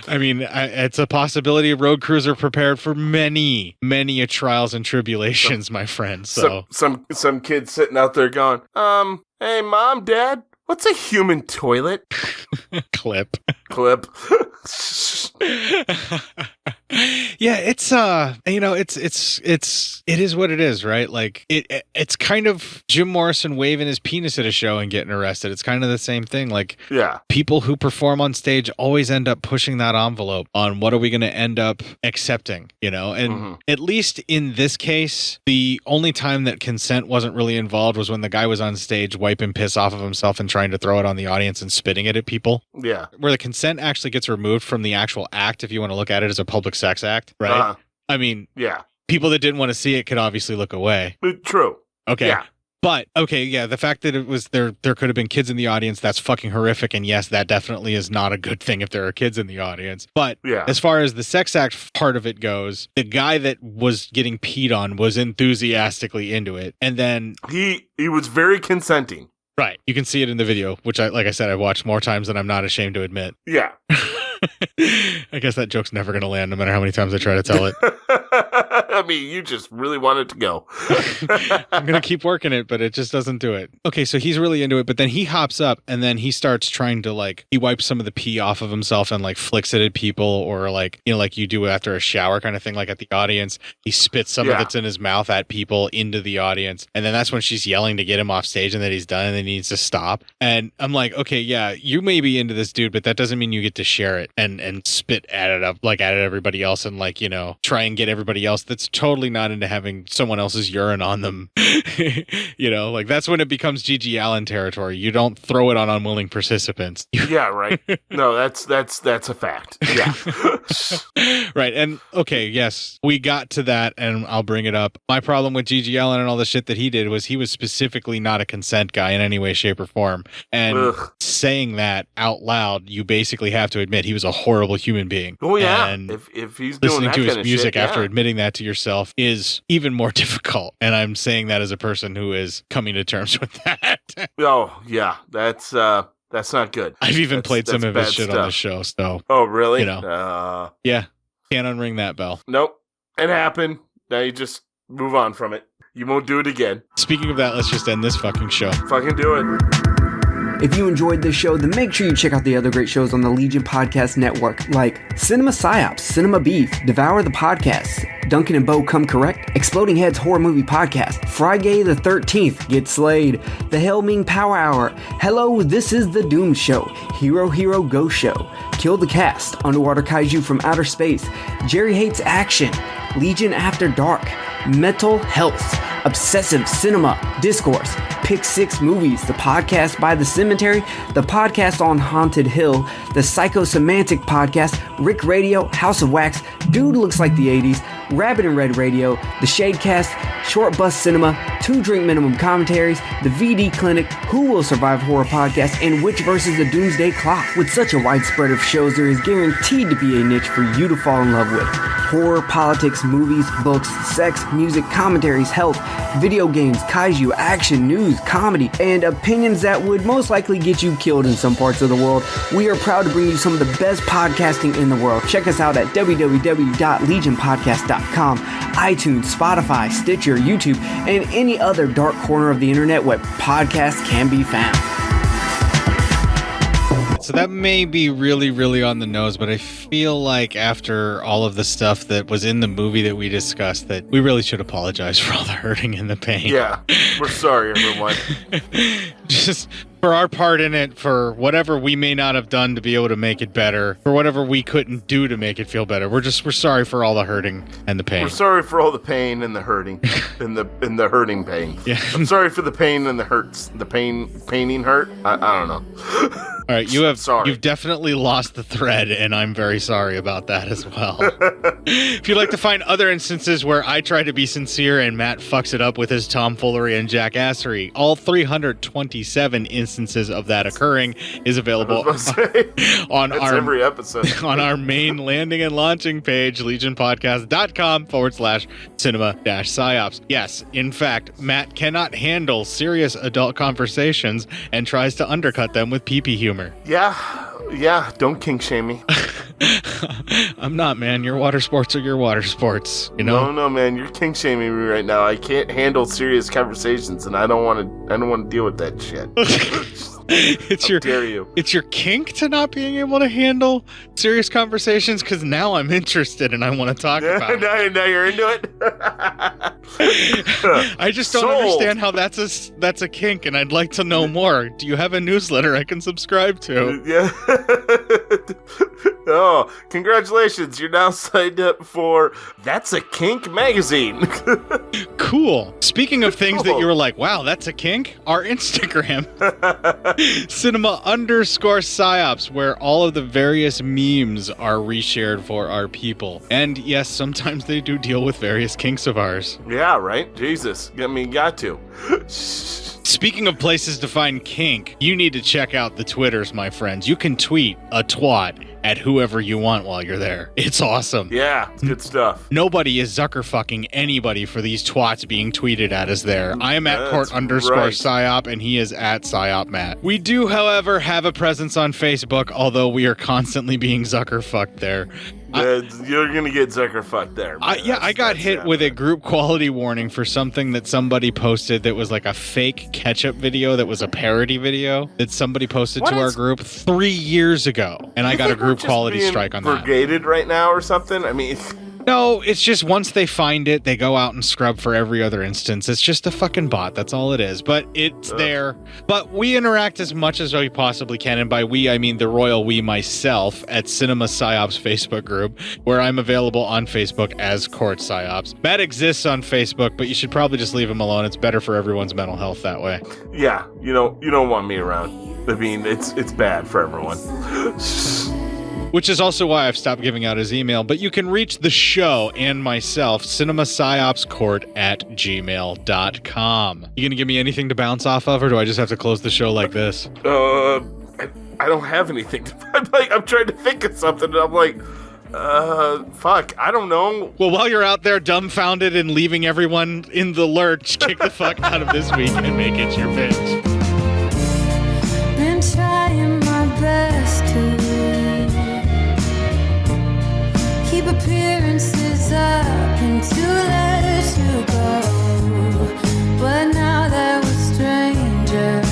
I mean, it's a possibility road crews are prepared for many trials and tribulations, my friend. So some kids sitting out there going, hey, Mom, Dad, what's a human toilet? Clip. Yeah, it's it is what it is, right? Like it's kind of Jim Morrison waving his penis at a show and getting arrested. It's kind of the same thing. People who perform on stage always end up pushing that envelope on what are we going to end up accepting, and at least in this case, the only time that consent wasn't really involved was when the guy was on stage wiping piss off of himself and trying to throw it on the audience and spitting it at people. Yeah. Where the consent actually gets removed from the actual act, if you want to look at it as a public sex act, right? I mean, people that didn't want to see it could obviously look away. True. Okay. Yeah. But, the fact that it was there could have been kids in the audience, that's fucking horrific. And yes, that definitely is not a good thing if there are kids in the audience. But as far as the sex act part of it goes, the guy that was getting peed on was enthusiastically into it. And then he was very consenting. Right. You can see it in the video, which like I said, I've watched more times than I'm not ashamed to admit. Yeah. I guess that joke's never going to land no matter how many times I try to tell it. I mean, you just really want it to go. I'm going to keep working it, but it just doesn't do it. Okay, so he's really into it, but then he hops up and then he starts trying to he wipes some of the pee off of himself and flicks it at people or like you do after a shower kind of thing, at the audience. He spits some of that's in his mouth at people into the audience. And then that's when she's yelling to get him off stage and that he's done and then he needs to stop. And I'm like, okay, yeah, you may be into this dude, but that doesn't mean you get to share it and spit at it up, at everybody else and try and get everybody else that's totally not into having someone else's urine on them. That's when it becomes G.G. Allen territory. You don't throw it on unwilling participants. Yeah, right. No, that's a fact. Yeah. Right. And okay, yes, we got to that and I'll bring it up. My problem with G.G. Allen and all the shit that he did was he was specifically not a consent guy in any way, shape, or form. And saying that out loud, you basically have to admit he was a horrible human being. Oh yeah. And if he's doing listening that to his kind of music shit, after admitting that to yourself is even more difficult. And I'm saying that as a person who is coming to terms with that. Oh yeah, that's not good. I've even played some of his shit on the show. So oh really? Yeah, can't unring that bell. Nope, it happened. Now you just move on from it. You won't do it again. Speaking of that, let's just end this fucking show. Fucking do it. If you enjoyed this show, then make sure you check out the other great shows on the Legion Podcast Network, like Cinema Psyops, Cinema Beef, Devour the Podcast, Duncan and Bo Come Correct, Exploding Heads Horror Movie Podcast, Friday the 13th, Get Slayed, The Helming Power Hour, Hello, This is the Doom Show, Hero Hero Go Show, Kill the Cast, Underwater Kaiju from Outer Space, Jerry Hates Action, Legion After Dark, Mental Health, Obsessive Cinema, Discourse, Pick 6 Movies, the podcast by The Cemetery, the podcast on Haunted Hill, the Psychosemantic Podcast, Rick Radio, House of Wax, Dude Looks Like the 80s, Rabbit and Red Radio, the Shadecast, Short Bus Cinema, 2 Drink Minimum Commentaries, the VD Clinic, Who Will Survive Horror Podcast, and Witch vs. the Doomsday Clock. With such a wide spread of shows, there is guaranteed to be a niche for you to fall in love with. Horror, politics, movies, books, sex, music, commentaries, health, video games, kaiju, action, news, comedy, and opinions that would most likely get you killed in some parts of the world. We are proud to bring you some of the best podcasting in the world. Check us out at www.legionpodcast.com, iTunes, Spotify, Stitcher, YouTube, and any other dark corner of the internet where podcasts can be found. So that may be really, really on the nose, but I feel like after all of the stuff that was in the movie that we discussed, that we really should apologize for all the hurting and the pain. Yeah, we're sorry, everyone. Just for our part in it, for whatever we may not have done to be able to make it better, for whatever we couldn't do to make it feel better. We're sorry for all the hurting and the pain. We're sorry for all the pain and the hurting, and the hurting pain. Yeah. I'm sorry for the pain and the hurts. The painting hurt. I don't know. All right, you've definitely lost the thread, and I'm very sorry about that as well. If you'd like to find other instances where I try to be sincere and Matt fucks it up with his tomfoolery and jackassery, all 327 instances of that occurring is available on our every episode on our main landing and launching page, legionpodcast.com/cinema-psyops. Yes, in fact, Matt cannot handle serious adult conversations and tries to undercut them with pee-pee humor. Yeah, don't kink shame me. I'm not, man. Your water sports are your water sports, you know? No, man, you're kink shaming me right now. I can't handle serious conversations, and I don't want to deal with that shit. Dare you? It's your kink to not being able to handle serious conversations, because now I'm interested and I want to talk about it. Now you're into it. I just don't understand how that's a kink, and I'd like to know more. Do you have a newsletter I can subscribe to? Yeah. Oh, congratulations! You're now signed up for That's a Kink magazine. Cool. Speaking of things that you were like, wow, that's a kink, our Instagram. Cinema_psyops, where all of the various memes are reshared for our people. And yes, sometimes they do deal with various kinks of ours. Yeah, right? Jesus. I mean, got to. Speaking of places to find kink, you need to check out the Twitters, my friends. You can tweet a twat at whoever you want while you're there. It's awesome. Yeah, it's good stuff. Nobody is Zucker fucking anybody for these twats being tweeted at us there. I am at Cort_psyop, and he is at psyopmatt. We do, however, have a presence on Facebook, although we are constantly being Zucker fucked there. You're gonna get Zucker fucked there. I got hit with a group quality warning for something that somebody posted that was like a fake ketchup video that was a parody video that somebody posted to our group 3 years ago, and I got a group quality strike on that. Brigaded right now or something? I mean... No, it's just once they find it, they go out and scrub for every other instance. It's just a fucking bot. That's all it is. But it's there. But we interact as much as we possibly can. And by we, I mean the royal we myself at Cinema Psyops Facebook group, where I'm available on Facebook as Cort Psyops. Matt exists on Facebook, but you should probably just leave him alone. It's better for everyone's mental health that way. Yeah, you don't want me around. I mean, it's bad for everyone. Which is also why I've stopped giving out his email. But you can reach the show and myself, cinemapsyopscort@gmail.com. You gonna give me anything to bounce off of, or do I just have to close the show like this? I don't have anything. I'm trying to think of something, and I'm like, fuck, I don't know. Well, while you're out there dumbfounded and leaving everyone in the lurch, kick the fuck out of this week and make it your binge. Been trying my best to keep appearances up and to let you go, but now that we're strangers,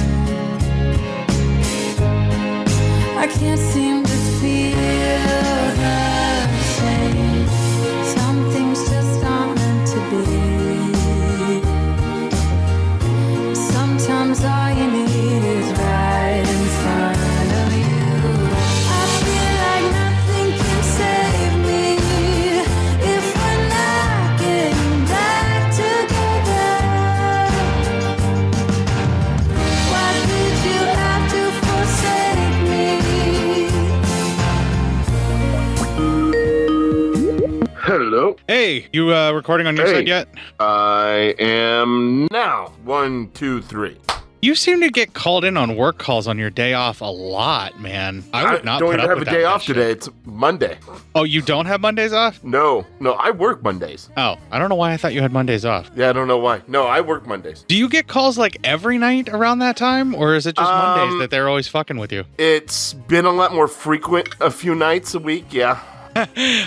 Hey, you recording on your side yet? I am now. 1, 2, 3. You seem to get called in on work calls on your day off a lot, man. I would not don't put even up have with a that day much off today. shit. It's Monday. Oh, you don't have Mondays off? No, I work Mondays. Oh, I don't know why I thought you had Mondays off. Yeah, I don't know why. No, I work Mondays. Do you get calls like every night around that time, or is it just Mondays that they're always fucking with you? It's been a lot more frequent a few nights a week, yeah.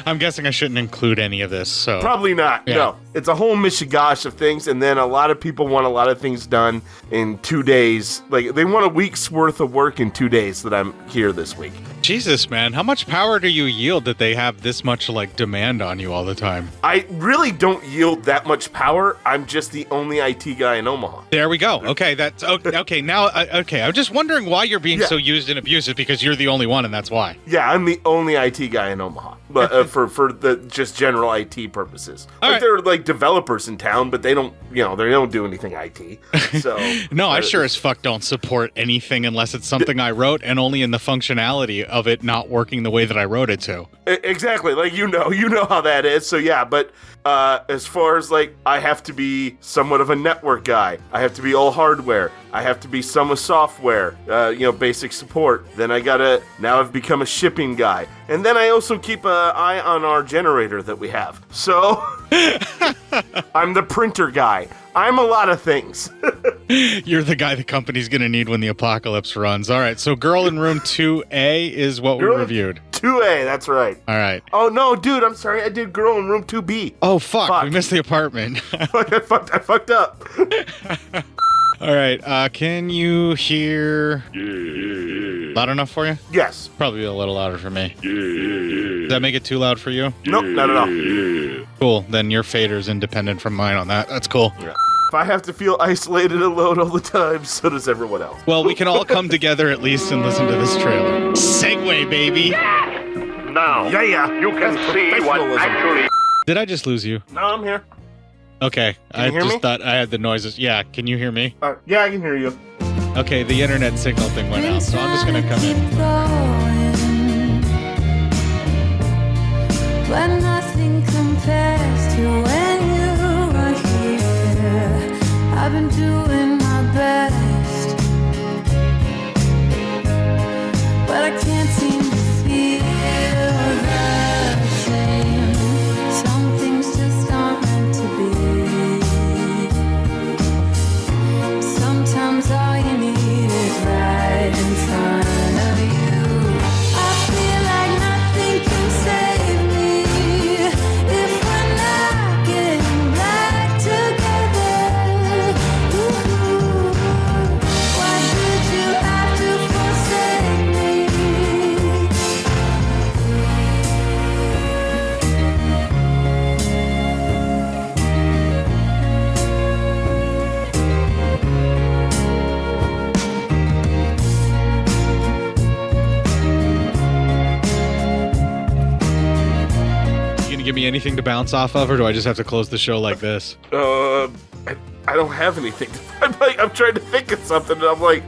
I'm guessing I shouldn't include any of this, so... Probably not, no. It's a whole mishigash of things, and then a lot of people want a lot of things done in 2 days. Like, they want a week's worth of work in 2 days that I'm here this week. Jesus, man, how much power do you yield that they have this much, like, demand on you all the time? I really don't yield that much power. I'm just the only IT guy in Omaha. There we go. Okay, that's... Okay, now... Okay, I'm just wondering why you're being so used and abused. It's because you're the only one, and that's why. Yeah, I'm the only IT guy in Omaha. But for the just general IT purposes. There are like developers in town, but they don't do anything IT. So no, I sure as fuck don't support anything unless it's something I wrote, and only in the functionality of it not working the way that I wrote it to. Exactly, like you know how that is. So yeah, but as far as like I have to be somewhat of a network guy, I have to be all hardware, I have to be some of software, basic support. Then now I've become a shipping guy, and then I also keep an eye on our generator that we have. So I'm the printer guy. I'm a lot of things. You're the guy the company's gonna need when the apocalypse runs. All right, so Girl in Room 2A is what we reviewed. 2A, that's right. All right. Oh no, dude, I'm sorry. I did Girl in Room 2B. Oh fuck. We missed the apartment. I fucked up. All right, can you hear loud enough for you? Yes. Probably a little louder for me. Does that make it too loud for you? Nope, not at all. Cool, then your fader's independent from mine on that. That's cool. Yeah. If I have to feel isolated alone all the time, so does everyone else. Well, we can all come together at least and listen to this trailer. Segway, baby! Now, you can see what actually... Did I just lose you? No, I'm here. Okay, Can you hear me? Thought I had the noises. Yeah, can you hear me? Yeah, I can hear you. Okay, the internet signal thing went out, so I'm just gonna come in. When nothing compares to when you are here, I've been doing my best, but I can't seem to feel the same. Some things just aren't meant to be. Sometimes all you need is right in front of you. I feel like nothing can save me if we're not getting back together. Ooh, why should you have to forsake me? You gonna give me anything to bounce off of, or do I just have to close the show like this? I don't have anything. I'm trying to think of something, and I'm like,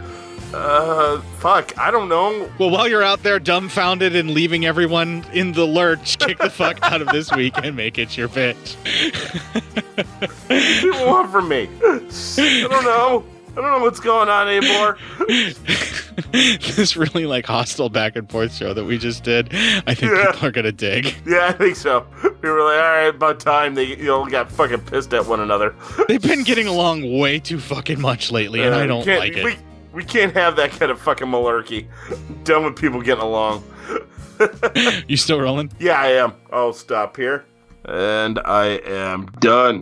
fuck, I don't know. Well, while you're out there dumbfounded and leaving everyone in the lurch, kick the fuck out of this week and make it your bitch. What do you want from me? I don't know. I don't know what's going on anymore. This really hostile back and forth show that we just did, I think people are gonna dig. Yeah, I think so. We were like, all right, about time they got fucking pissed at one another. They've been getting along way too fucking much lately, and I don't like it. We can't have that kind of fucking malarkey. I'm done with people getting along. You still rolling? Yeah, I am. I'll stop here. And I am done.